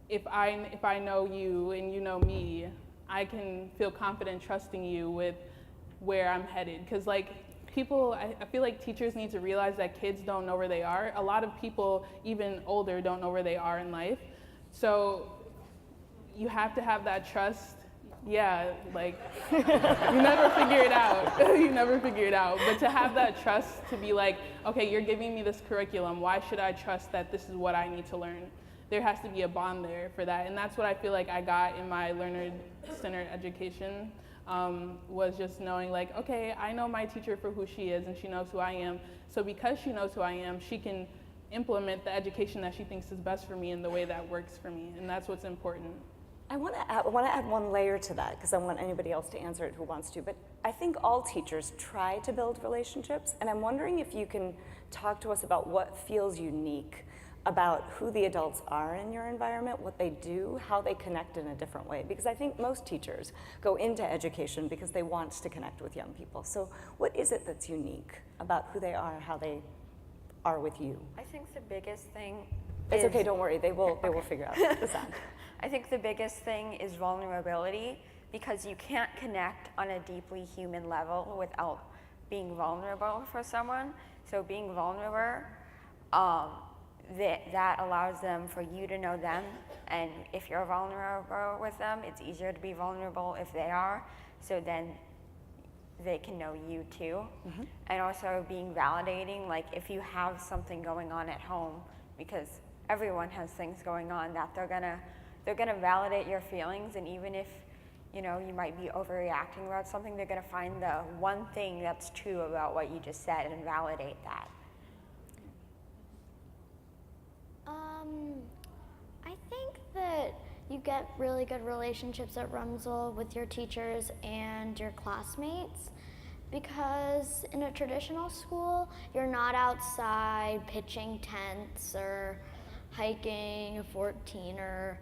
if I know you and you know me, I can feel confident trusting you with where I'm headed. Because like I feel like teachers need to realize that kids don't know where they are. A lot of people, even older, don't know where they are in life. So you have to have that trust. Yeah, like you never figure it out. You never figure it out. But to have that trust to be like, okay, you're giving me this curriculum. Why should I trust that this is what I need to learn? There has to be a bond there for that. And that's what I feel like I got in my learner-centered education, was just knowing like, okay, I know my teacher for who she is and she knows who I am. So because she knows who I am, she can implement the education that she thinks is best for me in the way that works for me. And that's what's important. I want to add one layer to that, because I want anybody else to answer it who wants to, but I think all teachers try to build relationships, and I'm wondering if you can talk to us about what feels unique about who the adults are in your environment, what they do, how they connect in a different way, because I think most teachers go into education because they want to connect with young people. So what is it that's unique about who they are, how they are with you? I think the biggest thing It's okay, don't worry, they will figure out the sound. I think the biggest thing is vulnerability, because you can't connect on a deeply human level without being vulnerable for someone. So being vulnerable, that allows them for you to know them, and if you're vulnerable with them, it's easier to be vulnerable if they are, so then they can know you too. Mm-hmm. And also being validating, like if you have something going on at home, because everyone has things going on, that they're gonna validate your feelings, and even if you might be overreacting about something, they're gonna find the one thing that's true about what you just said and validate that. I think that you get really good relationships at Rumsel with your teachers and your classmates, because in a traditional school, you're not outside pitching tents or hiking a 14er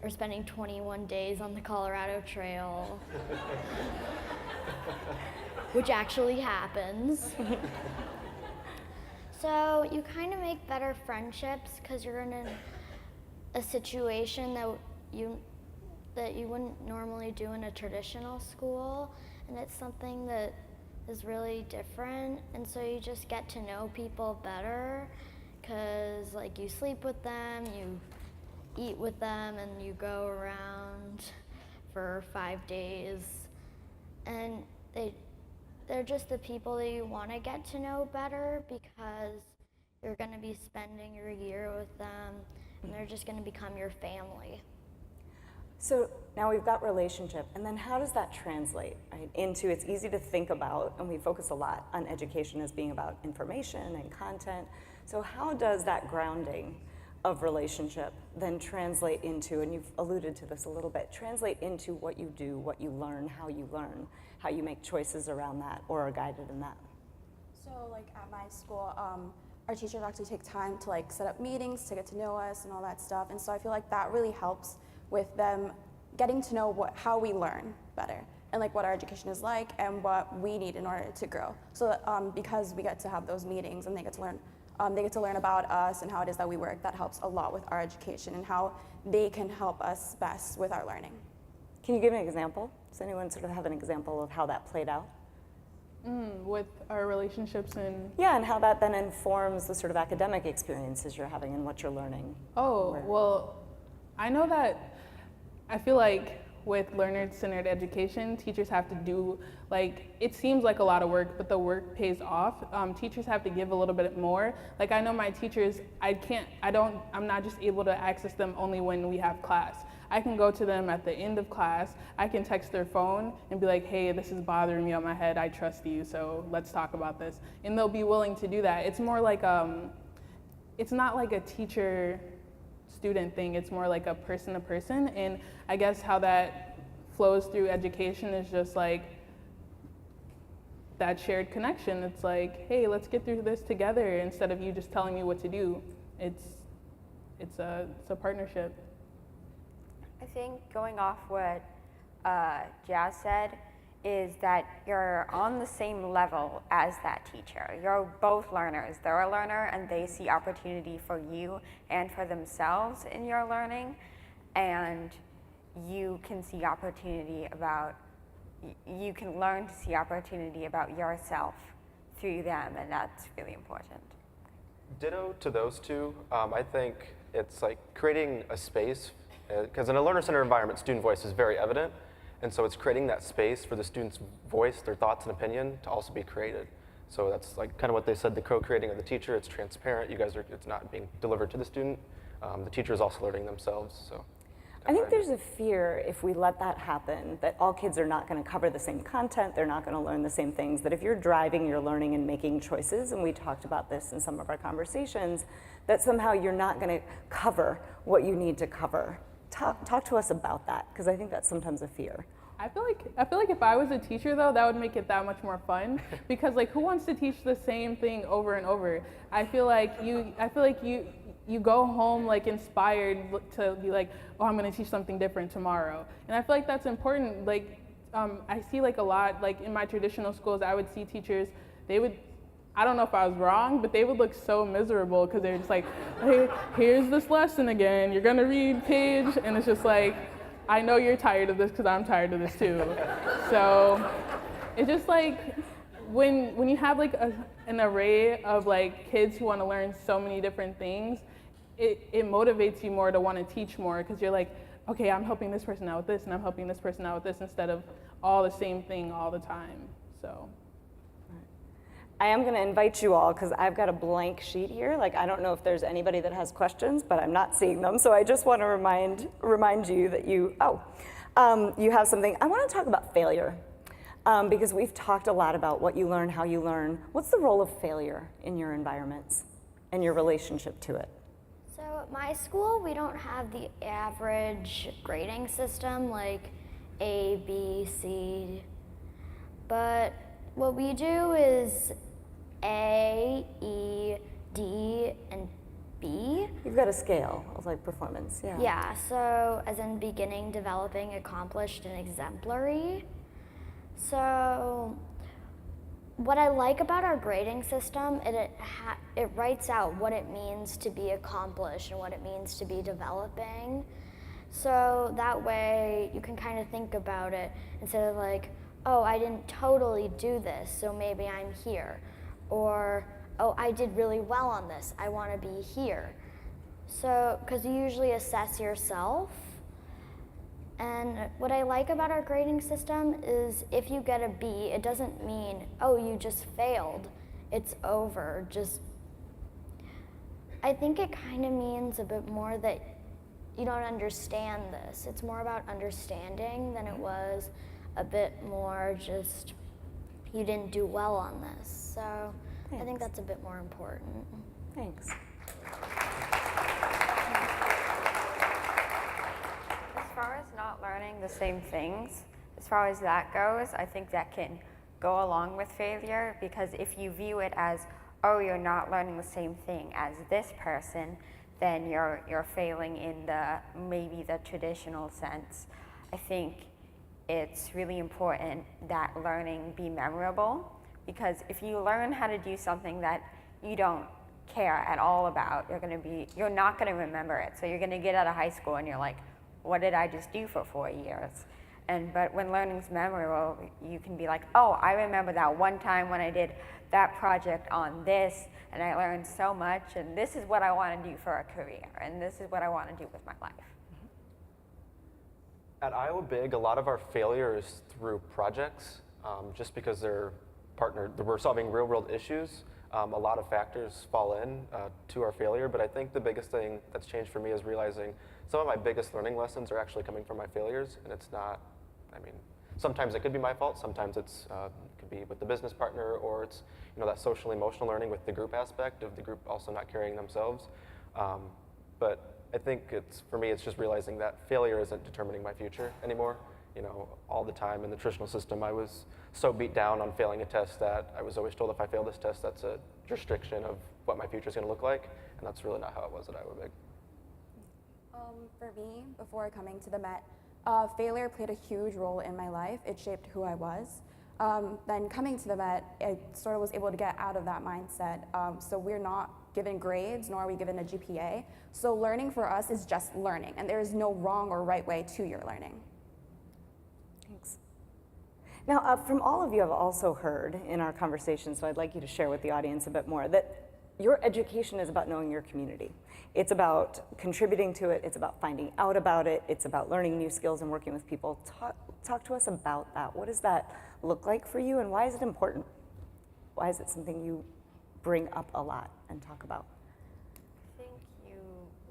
or spending 21 days on the Colorado Trail, which actually happens. So you kind of make better friendships because you're in a situation that you wouldn't normally do in a traditional school, and it's something that is really different, and so you just get to know people better, because like you sleep with them, you eat with them, and you go around for 5 days, and they're just the people that you want to get to know better, because you're going to be spending your year with them, and they're just going to become your family. So now we've got relationship, and then how does that translate into, it's easy to think about, and we focus a lot on education as being about information and content. So how does that grounding of relationship then translate into, and you've alluded to this a little bit, translate into what you do, what you learn, how you make choices around that or are guided in that? So like at my school, our teachers actually take time to like set up meetings to get to know us and all that stuff. And so I feel like that really helps with them getting to know how we learn better and like what our education is like and what we need in order to grow. So that, because we get to have those meetings and they get to learn about us and how it is that we work, that helps a lot with our education and how they can help us best with our learning. Can you give an example? Does anyone sort of have an example of how that played out? With our relationships and... Yeah, and how that then informs the sort of academic experiences you're having and what you're learning. Oh, well, I know that I feel like with learner-centered education, teachers have to do, like, it seems like a lot of work, but the work pays off. Teachers have to give a little bit more. Like, I know my teachers, I'm not just able to access them only when we have class. I can go to them at the end of class, I can text their phone and be like, hey, this is bothering me on my head, I trust you, so let's talk about this. And they'll be willing to do that. It's more like, it's not like a teacher-student thing, it's more like a person-to-person, and I guess how that flows through education is just like that shared connection. It's like, hey, let's get through this together instead of you just telling me what to do. It's a partnership. I think going off what Jazz said is that you're on the same level as that teacher. You're both learners. They're a learner and they see opportunity for you and for themselves in your learning, and you can see opportunity you can learn to see opportunity about yourself through them, and that's really important. Ditto to those two. I think it's like creating a space, because in a learner-centered environment, student voice is very evident, and so it's creating that space for the students' voice, their thoughts and opinion to also be created. So that's like kind of what they said, the co-creating of the teacher. It's transparent. It's not being delivered to the student. The teacher is also learning themselves. So I think there's a fear if we let that happen, that all kids are not going to cover the same content, they're not going to learn the same things, that if you're driving your learning and making choices, and we talked about this in some of our conversations, that somehow you're not going to cover what you need to cover. Talk to us about that, because I think that's sometimes a fear. I feel like if I was a teacher though, that would make it that much more fun, because like who wants to teach the same thing over and over? I feel like you go home like inspired to be like, oh, I'm gonna teach something different tomorrow. And I feel like that's important. Like I see like a lot, like in my traditional schools, I would see teachers, I don't know if I was wrong, but they would look so miserable because they're just like, hey, here's this lesson again, you're gonna read page, and it's just like, I know you're tired of this because I'm tired of this too. So it's just like, when you have like an array of like kids who want to learn so many different things, it motivates you more to want to teach more, because you're like, okay, I'm helping this person out with this, and I'm helping this person out with this, instead of all the same thing all the time. So I am going to invite you all, because I've got a blank sheet here. Like, I don't know if there's anybody that has questions, but I'm not seeing them. So I just want to remind you that you have something. I want to talk about failure, because we've talked a lot about what you learn, how you learn. What's the role of failure in your environments and your relationship to it? So at my school, we don't have the average grading system like A, B, C, but what we do is A, E, D, and B. You've got a scale of like performance, yeah. Yeah, so as in beginning, developing, accomplished, and exemplary. So what I like about our grading system, it writes out what it means to be accomplished and what it means to be developing. So that way you can kind of think about it instead of like, oh, I didn't totally do this, so maybe I'm here. Or, oh, I did really well on this, I want to be here. So, because you usually assess yourself. And what I like about our grading system is if you get a B, it doesn't mean, oh, you just failed, it's over. I think it kind of means a bit more that you don't understand this. It's more about understanding than it was a bit more just, you didn't do well on this. So thanks. I think that's a bit more important. Thanks. As far as not learning the same things, as far as that goes, I think that can go along with failure, because if you view it as, oh, you're not learning the same thing as this person, then you're failing in maybe the traditional sense. I think it's really important that learning be memorable, because if you learn how to do something that you don't care at all about, you're not going to remember it. So you're going to get out of high school and you're like, what did I just do for 4 years? But when learning's memorable, you can be like, oh, I remember that one time when I did that project on this, and I learned so much, and this is what I want to do for a career, and this is what I want to do with my life. At Iowa Big, a lot of our failure is through projects, just because we're solving real world issues. A lot of factors fall in to our failure, but I think the biggest thing that's changed for me is realizing some of my biggest learning lessons are actually coming from my failures, and it's not, sometimes it could be my fault, sometimes it could be with the business partner, or it's that social emotional learning with the group aspect of the group also not carrying themselves. But I think for me, it's just realizing that failure isn't determining my future anymore. All the time in the traditional system, I was so beat down on failing a test that I was always told if I fail this test, that's a restriction of what my future is going to look like, and that's really not how it was at Iowa Big. For me, before coming to the Met, failure played a huge role in my life. It shaped who I was. Then coming to the Met, I sort of was able to get out of that mindset. So we're not given grades, nor are we given a GPA. So learning for us is just learning, and there is no wrong or right way to your learning. Thanks. Now, from all of you, I've also heard in our conversation, so I'd like you to share with the audience a bit more, that your education is about knowing your community. It's about contributing to it, it's about finding out about it, it's about learning new skills and working with people. Talk to us about that. What does that look like for you, and why is it important? Why is it something you bring up a lot and talk about? I think you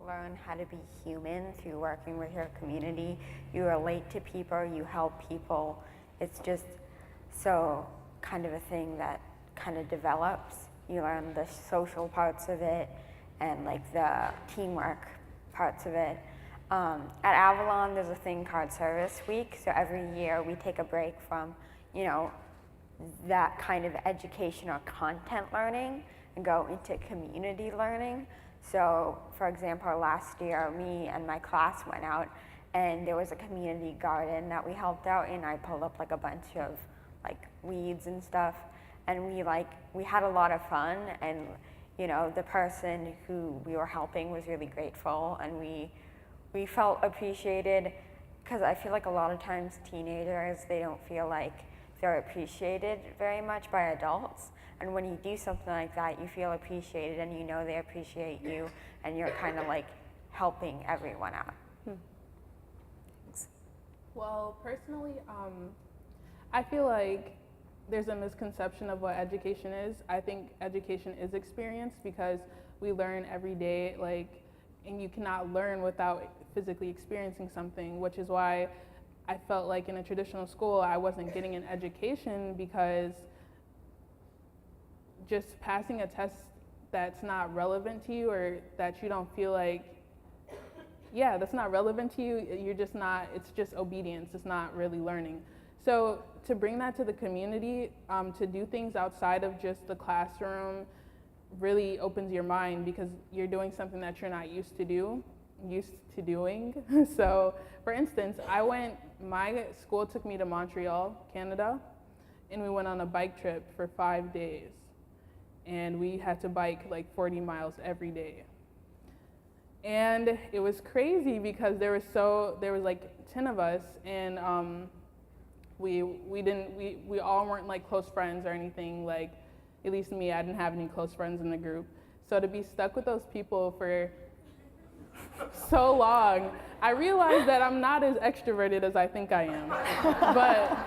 learn how to be human through working with your community. You relate to people, you help people. It's just so kind of a thing that kind of develops. You learn the social parts of it and like the teamwork parts of it. At Avalon, there's a thing called Service Week. So every year we take a break from, that kind of education or content learning and go into community learning. So for example, last year, me and my class went out and there was a community garden that we helped out in. I pulled up like a bunch of like weeds and stuff. And we had a lot of fun, and the person who we were helping was really grateful, and we felt appreciated, because I feel like a lot of times teenagers, they don't feel like they're appreciated very much by adults. And when you do something like that, you feel appreciated, and they appreciate you, and you're kind of like helping everyone out. Well, personally, I feel like there's a misconception of what education is. I think education is experience, because we learn every day, and you cannot learn without physically experiencing something, which is why I felt like in a traditional school I wasn't getting an education, because just passing a test that's not relevant to you, or that you don't feel like, that's not relevant to you, it's just obedience, it's not really learning. So to bring that to the community, to do things outside of just the classroom really opens your mind, because you're doing something that you're not used to doing. So for instance, my school took me to Montreal, Canada, and we went on a bike trip for 5 days. And we had to bike like 40 miles every day. And it was crazy because there was like 10 of us, and we all weren't like close friends or anything. Like, at least me, I didn't have any close friends in the group. So to be stuck with those people for so long, I realized that I'm not as extroverted as I think I am. But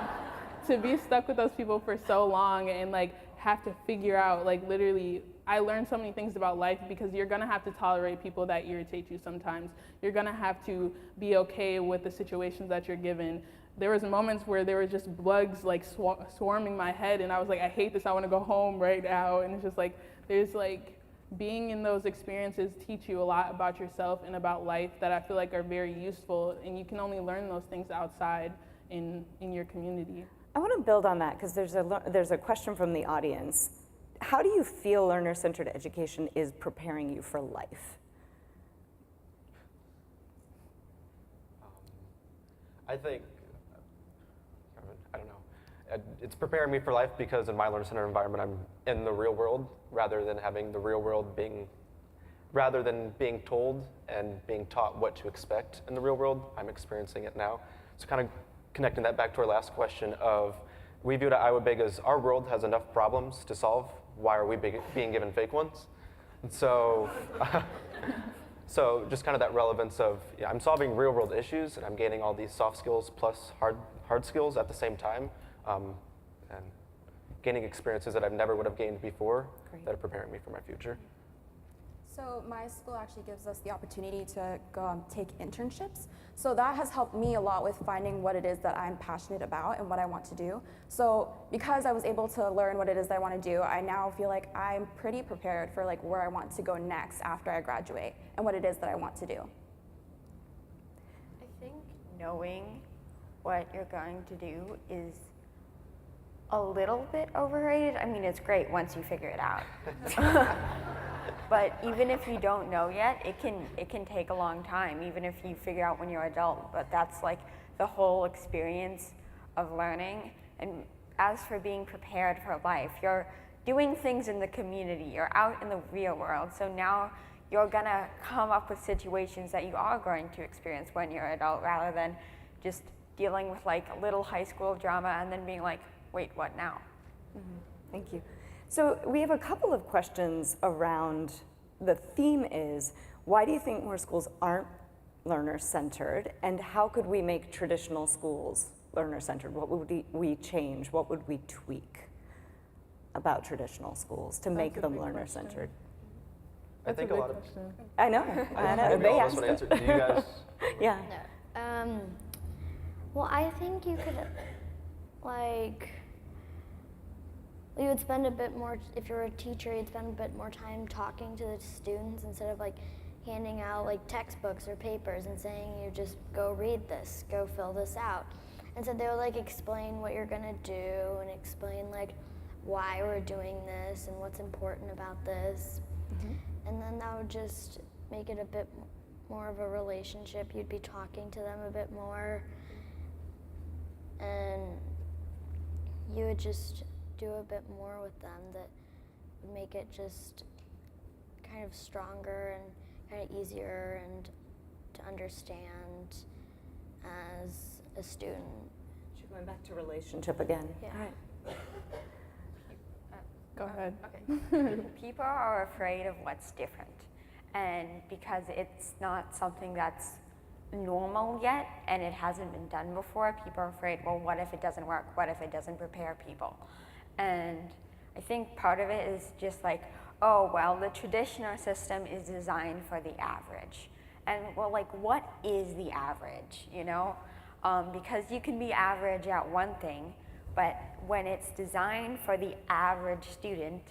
to be stuck with those people for so long and like have to figure out, like, literally, I learned so many things about life, because you're gonna have to tolerate people that irritate you sometimes. You're gonna have to be okay with the situations that you're given. There was moments where there were just bugs like swarming my head, and I was like, I hate this, I wanna go home right now. And it's just like, there's like, being in those experiences teach you a lot about yourself and about life that I feel like are very useful, and you can only learn those things outside in your community. I want to build on that, because there's a question from the audience. how do you feel learner-centered education is preparing you for life? I think, I don't know. It's preparing me for life because in my learner-centered environment, I'm in the real world rather than having the real world rather than being told and being taught what to expect in the real world. I'm experiencing it now. So kind of connecting that back to our last question of, we view it at Iowa Big as our world has enough problems to solve. Why are we being given fake ones? And so, so just kind of that relevance of, yeah, I'm solving real world issues and I'm gaining all these soft skills plus hard skills at the same time, and gaining experiences that I never would have gained before. Great. That are preparing me for my future. So my school actually gives us the opportunity to go take internships. So that has helped me a lot with finding what it is that I'm passionate about and what I want to do. So because I was able to learn what it is that I want to do, I now feel like I'm pretty prepared for like where I want to go next after I graduate and what it is that I want to do. I think knowing what you're going to do is a little bit overrated. I mean, it's great once you figure it out. But even if you don't know yet, it can take a long time, even if you figure out when you're adult. But that's like the whole experience of learning. And as for being prepared for life, you're doing things in the community, you're out in the real world. So now you're gonna come up with situations that you are going to experience when you're an adult, rather than just dealing with like a little high school drama and then being like, wait, what now? Mm-hmm. Thank you. So we have a couple of questions around, the theme is, why do you think more schools aren't learner-centered, and how could we make traditional schools learner-centered? What would we change? What would we tweak about traditional schools to make them learner-centered? I think a lot of. I know. They asked. Do you guys? Yeah. No. Well, I think you could, you would spend a bit more, if you're a teacher, you'd spend a bit more time talking to the students instead of handing out textbooks or papers and saying, you just go read this, go fill this out. And so they would explain what you're gonna do and explain why we're doing this and what's important about this. Mm-hmm. And then that would just make it a bit more of a relationship. You'd be talking to them a bit more, and you would just do a bit more with them that would make it just kind of stronger and kind of easier and to understand as a student. She's going back to relationship again. Yeah. All right. Go ahead. Okay. People are afraid of what's different, and because it's not something that's normal yet and it hasn't been done before, people are afraid, well, what if it doesn't work? What if it doesn't prepare people? And I think part of it is just oh, well, the traditional system is designed for the average. And well, what is the average, because you can be average at one thing, but when it's designed for the average student,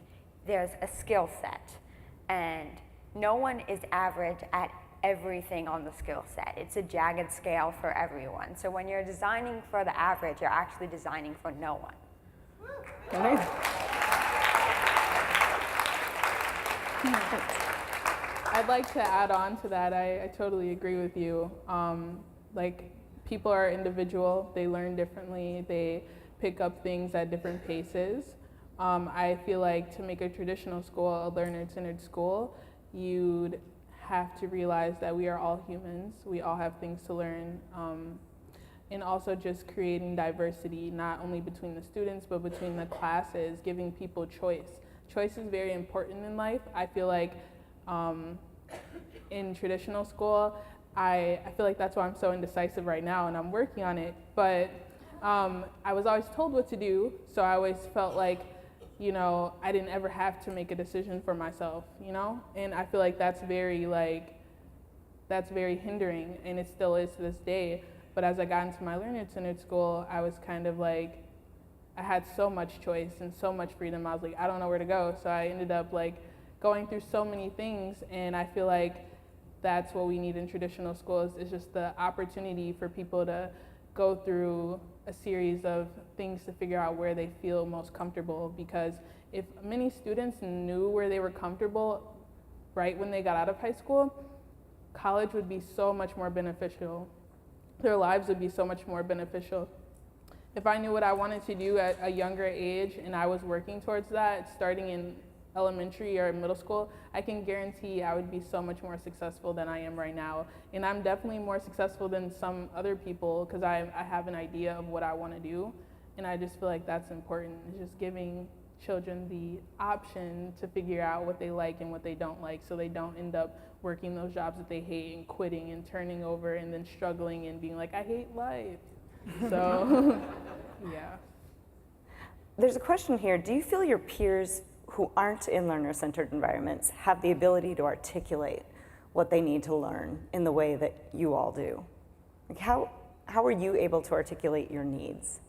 there's a skill set. And no one is average at everything on the skill set. It's a jagged scale for everyone. So when you're designing for the average, you're actually designing for no one. I'd like to add on to that. I totally agree with you. People are individual, they learn differently, they pick up things at different paces. I feel like to make a traditional school a learner-centered school, you'd have to realize that we are all humans, we all have things to learn, and also just creating diversity, not only between the students, but between the classes, giving people choice. Choice is very important in life. I feel like in traditional school, I feel like that's why I'm so indecisive right now, and I'm working on it, but I was always told what to do, so I always felt like, I didn't ever have to make a decision for myself, and I feel like that's very hindering, and it still is to this day. But as I got into my learner-centered school, I was kind of I had so much choice and so much freedom. I was I don't know where to go, so I ended up going through so many things, and I feel like that's what we need in traditional schools, is just the opportunity for people to go through a series of things to figure out where they feel most comfortable, because if many students knew where they were comfortable right when they got out of high school, college would be so much more beneficial. Their lives would be so much more beneficial. If I knew what I wanted to do at a younger age and I was working towards that, starting in elementary or middle school, I can guarantee I would be so much more successful than I am right now. And I'm definitely more successful than some other people because I have an idea of what I want to do. And I just feel like that's important. It's just giving children the option to figure out what they like and what they don't like, so they don't end up working those jobs that they hate and quitting and turning over and then struggling and being like, I hate life. So, yeah. There's a question here. Do you feel your peers who aren't in learner-centered environments have the ability to articulate what they need to learn in the way that you all do? Like how are you able to articulate your needs?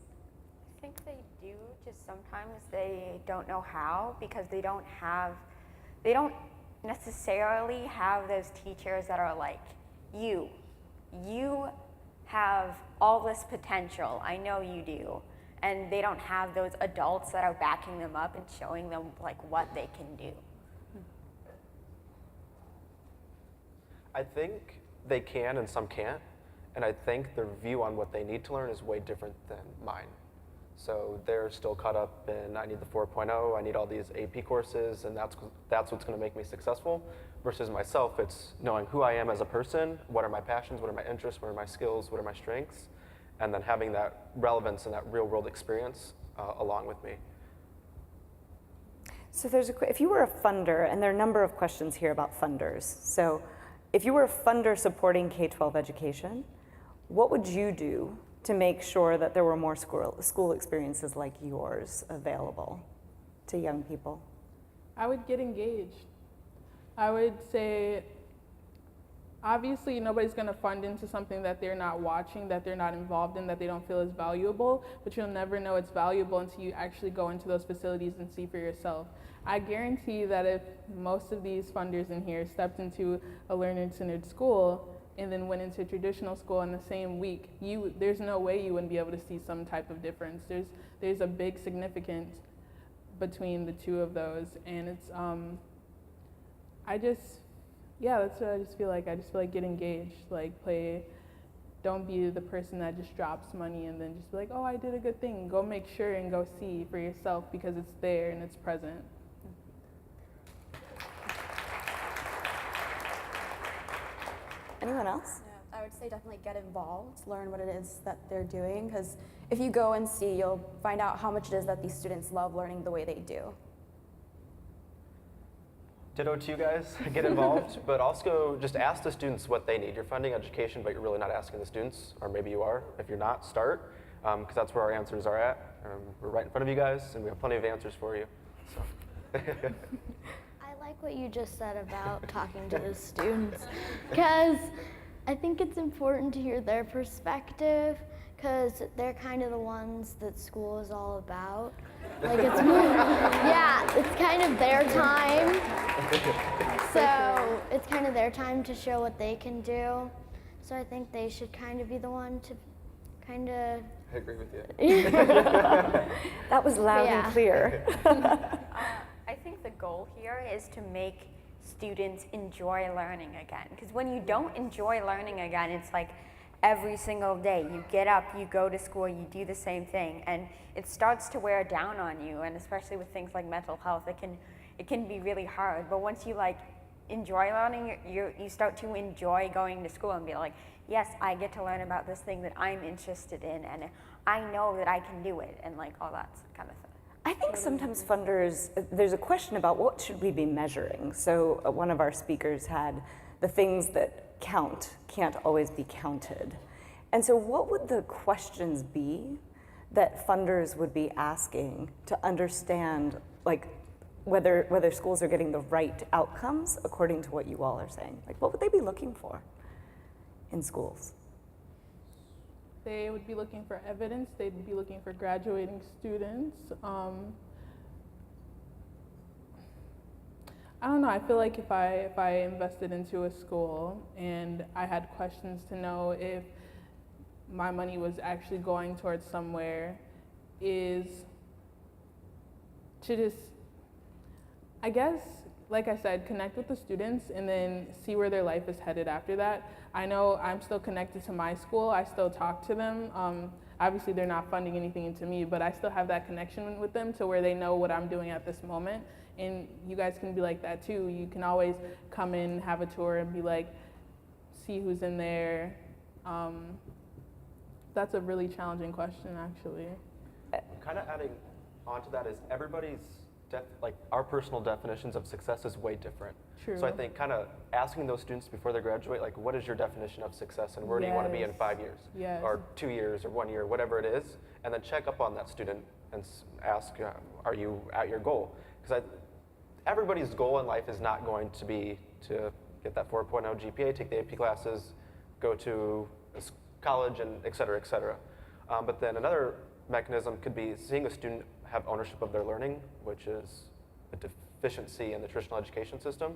I think they do, just sometimes they don't know how, because they don't necessarily have those teachers that are like, you have all this potential, I know you do. And they don't have those adults that are backing them up and showing them like what they can do. I think they can and some can't, and I think their view on what they need to learn is way different than mine. So they're still caught up in, I need the 4.0, I need all these AP courses, and that's what's going to make me successful. Versus myself, it's knowing who I am as a person, what are my passions, what are my interests, what are my skills, what are my strengths, and then having that relevance and that real world experience along with me. So if you were a funder, and there are a number of questions here about funders. So if you were a funder supporting K-12 education, what would you do to make sure that there were more school experiences like yours available to young people? I would get engaged. I would say, obviously nobody's going to fund into something that they're not watching, that they're not involved in, that they don't feel is valuable, but you'll never know it's valuable until you actually go into those facilities and see for yourself. I guarantee that if most of these funders in here stepped into a learner-centered school and then went into traditional school in the same week, there's no way you wouldn't be able to see some type of difference. There's a big significance between the two of those, and it's that's what I just feel like. I just feel like get engaged, like don't be the person that just drops money and then just be like, oh, I did a good thing. Go make sure and go see for yourself because it's there and it's present. Anyone else? Yeah, I would say definitely get involved, learn what it is that they're doing, because if you go and see, you'll find out how much it is that these students love learning the way they do. Ditto to you guys, get involved, but also just ask the students what they need. You're funding education, but you're really not asking the students, or maybe you are. If you're not, start, because that's where our answers are at. We're right in front of you guys, and we have plenty of answers for you. So. I like what you just said about talking to the students, because I think it's important to hear their perspective, because they're kind of the ones that school is all about. Like it's kind of their time. So it's kind of their time to show what they can do. So I think they should kind of be the one to kind of. I agree with you. That was loud and clear. I think the goal here is to make students enjoy learning again. Because when you don't enjoy learning again, it's like every single day you get up, you go to school, you do the same thing, and it starts to wear down on you. And especially with things like mental health, it can be really hard. But once you enjoy learning, you start to enjoy going to school and be like, yes, I get to learn about this thing that I'm interested in, and I know that I can do it, and all that kind of thing. I think sometimes funders, there's a question about what should we be measuring. So one of our speakers had the things that count can't always be counted. And so what would the questions be that funders would be asking to understand whether schools are getting the right outcomes according to what you all are saying? What would they be looking for in schools? They would be looking for evidence. They'd be looking for graduating students. I don't know. I feel like if I invested into a school and I had questions to know if my money was actually going towards somewhere is to just, I guess, like I said, connect with the students and then see where their life is headed after that. I know I'm still connected to my school. I still talk to them. Obviously, they're not funding anything into me, but I still have that connection with them to where they know what I'm doing at this moment. And you guys can be like that too. You can always come in, have a tour, and be like, see who's in there. That's a really challenging question, actually. Kind of adding on to that is everybody's, like our personal definitions of success is way different. True. So I think kind of asking those students before they graduate, like what is your definition of success and where do you want to be in 5 years? Yes. Or 2 years or 1 year, whatever it is, and then check up on that student and ask, are you at your goal? Because everybody's goal in life is not going to be to get that 4.0 GPA, take the AP classes, go to college, and et cetera, et cetera. But then another mechanism could be seeing a student have ownership of their learning, which is a deficiency in the traditional education system.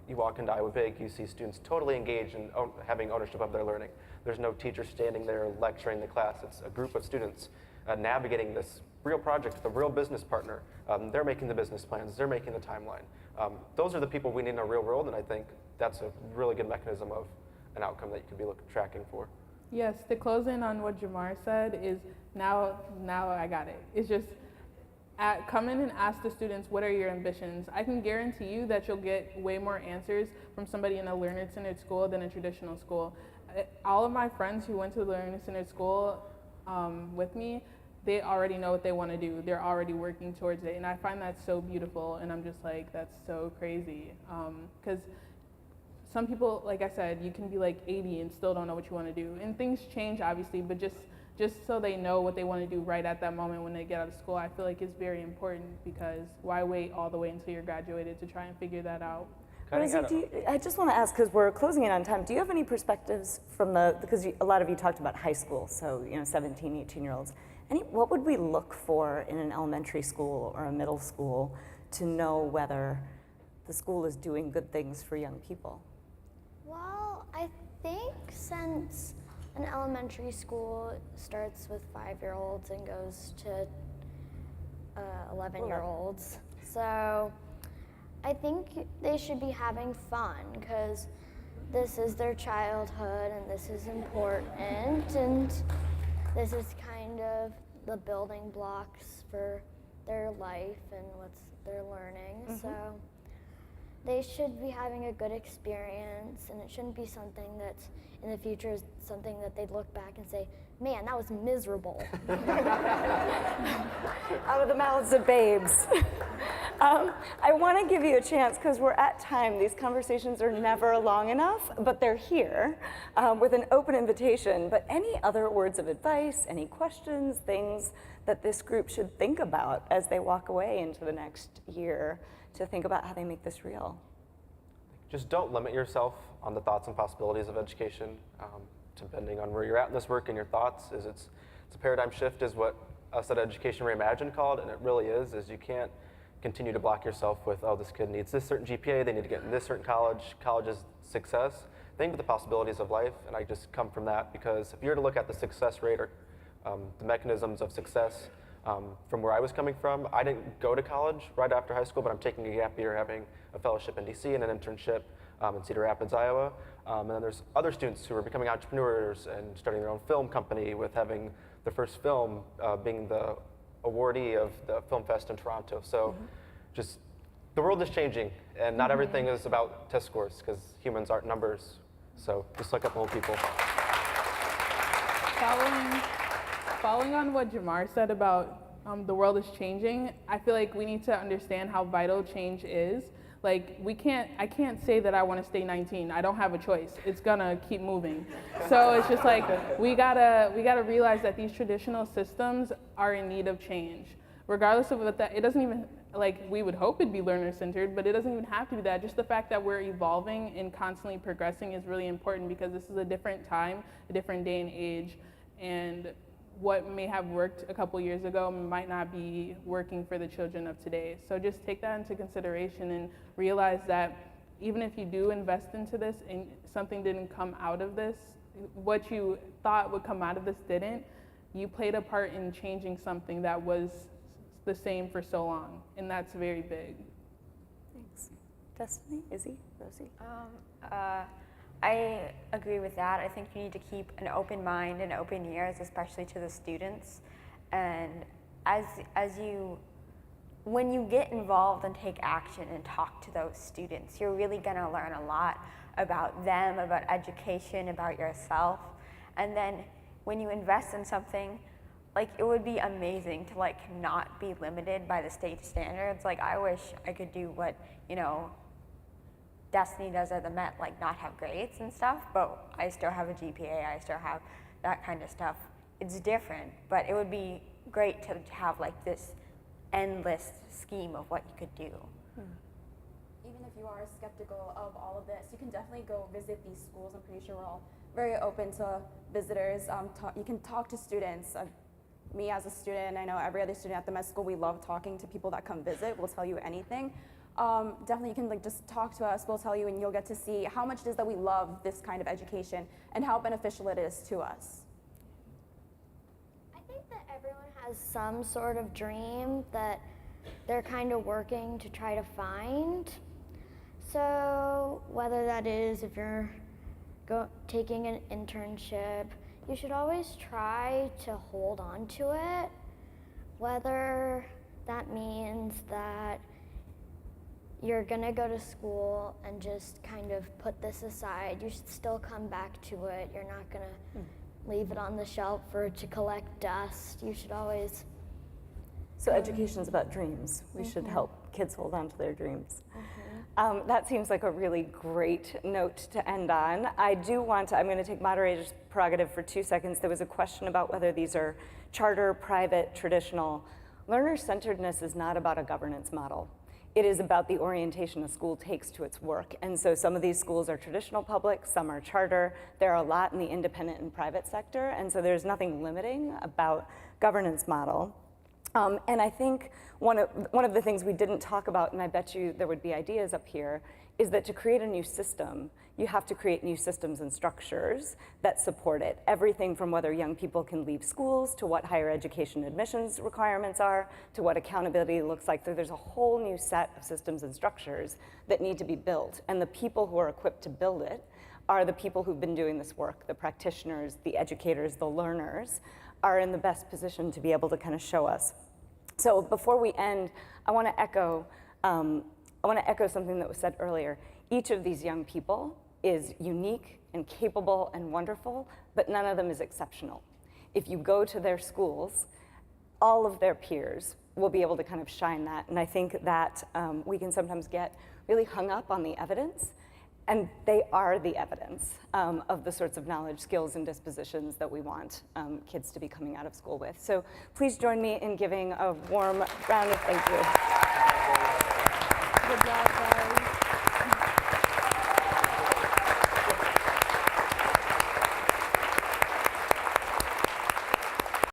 You walk into Iowa Big, you see students totally engaged in having ownership of their learning. There's no teacher standing there lecturing the class. It's a group of students navigating this real project with a real business partner. They're making the business plans, they're making the timeline. Those are the people we need in a real world, and I think that's a really good mechanism of an outcome that you could be tracking for. Yes, to close in on what Jamar said is now I got it. It's just come in and ask the students, what are your ambitions? I can guarantee you that you'll get way more answers from somebody in a learner-centered school than a traditional school. All of my friends who went to the learner-centered school with me, they already know what they want to do. They're already working towards it, and I find that so beautiful, and I'm just like, that's so crazy. Because some people, like I said, you can be like 80 and still don't know what you want to do. And things change, obviously, but just so they know what they want to do right at that moment when they get out of school, I feel like is very important, because why wait all the way until you're graduated to try and figure that out? Rosie, I just want to ask, because we're closing in on time, do you have any perspectives from because a lot of you talked about high school, so 17, 18-year-olds. What would we look for in an elementary school or a middle school to know whether the school is doing good things for young people? Well, I think since an elementary school starts with 5-year-olds and goes to 11-year-olds, so I think they should be having fun, because this is their childhood and this is important, and this is kind of the building blocks for their life and what they're learning. So they should be having a good experience, and it shouldn't be something that's in the future is something that they'd look back and say, man, that was miserable. Out of the mouths of babes. I want to give you a chance, because we're at time. These conversations are never long enough, but they're here with an open invitation. But any other words of advice, any questions, things that this group should think about as they walk away into the next year to think about how they make this real? Just don't limit yourself on the thoughts and possibilities of education. Depending on where you're at in this work and your thoughts, it's a paradigm shift, is what us at Education Reimagined called, and it really is you can't continue to block yourself with, oh, this kid needs this certain GPA, they need to get in this certain college is success. Think of the possibilities of life, and I just come from that, because if you were to look at the success rate or the mechanisms of success from where I was coming from, I didn't go to college right after high school, but I'm taking a gap year, having a fellowship in DC and an internship in Cedar Rapids, Iowa. And then there's other students who are becoming entrepreneurs and starting their own film company, with having the first film being the awardee of the Film Fest in Toronto. So just, the world is changing, and not everything is about test scores, because humans aren't numbers. So just look up old people. Following on what Jamar said about the world is changing, I feel like we need to understand how vital change is. Like, I can't say that I want to stay 19. I don't have a choice. It's gonna keep moving. So it's just like, we gotta realize that these traditional systems are in need of change. Regardless of what that, it doesn't even, like, we would hope it'd be learner-centered, but it doesn't even have to be that. Just the fact that we're evolving and constantly progressing is really important, because this is a different time, a different day and age, and what may have worked a couple years ago might not be working for the children of today. So just take that into consideration and realize that even if you do invest into this and something didn't come out of this, what you thought would come out of this didn't, you played a part in changing something that was the same for so long, and that's very big. Thanks. Destiny, Izzy, Rosie? I agree with that. I think you need to keep an open mind and open ears, especially to the students. And when you get involved and take action and talk to those students, you're really gonna learn a lot about them, about education, about yourself. And then when you invest in something, like, it would be amazing to like not be limited by the state standards. Like, I wish I could do what, you know, Destiny does at the Met, like not have grades and stuff, but I still have a GPA, I still have that kind of stuff. It's different, but it would be great to have like this endless scheme of what you could do. Even if you are skeptical of all of this, you can definitely go visit these schools. I'm pretty sure we're all very open to visitors. You can talk to students. Me as a student, I know every other student at the Met School, we love talking to people that come visit. We'll tell you anything. Definitely you can like just talk to us, we'll tell you, and you'll get to see how much it is that we love this kind of education and how beneficial it is to us. I think that everyone has some sort of dream that they're kind of working to try to find. So whether that is if you're taking an internship, you should always try to hold on to it, whether that means that you're gonna go to school and just kind of put this aside. You should still come back to it. You're not gonna leave it on the shelf for it to collect dust. You should always. So education's about dreams. We should help kids hold on to their dreams. That seems like a really great note to end on. I'm gonna take moderator's prerogative for 2 seconds. There was a question about whether these are charter, private, traditional. Learner-centeredness is not about a governance model. It is about the orientation a school takes to its work. And so some of these schools are traditional public, some are charter. There are a lot in the independent and private sector. And so there's nothing limiting about governance model. And I think one of the things we didn't talk about, and I bet you there would be ideas up here, is that to create a new system, you have to create new systems and structures that support it. Everything from whether young people can leave schools, to what higher education admissions requirements are, to what accountability looks like. So there's a whole new set of systems and structures that need to be built. And the people who are equipped to build it are the people who've been doing this work. The practitioners, the educators, the learners are in the best position to be able to kind of show us. So before we end, I want to echo something that was said earlier. Each of these young people is unique and capable and wonderful, but none of them is exceptional. If you go to their schools, all of their peers will be able to kind of shine that. And I think that we can sometimes get really hung up on the evidence, and they are the evidence of the sorts of knowledge, skills, and dispositions that we want kids to be coming out of school with. So please join me in giving a warm round of thank you.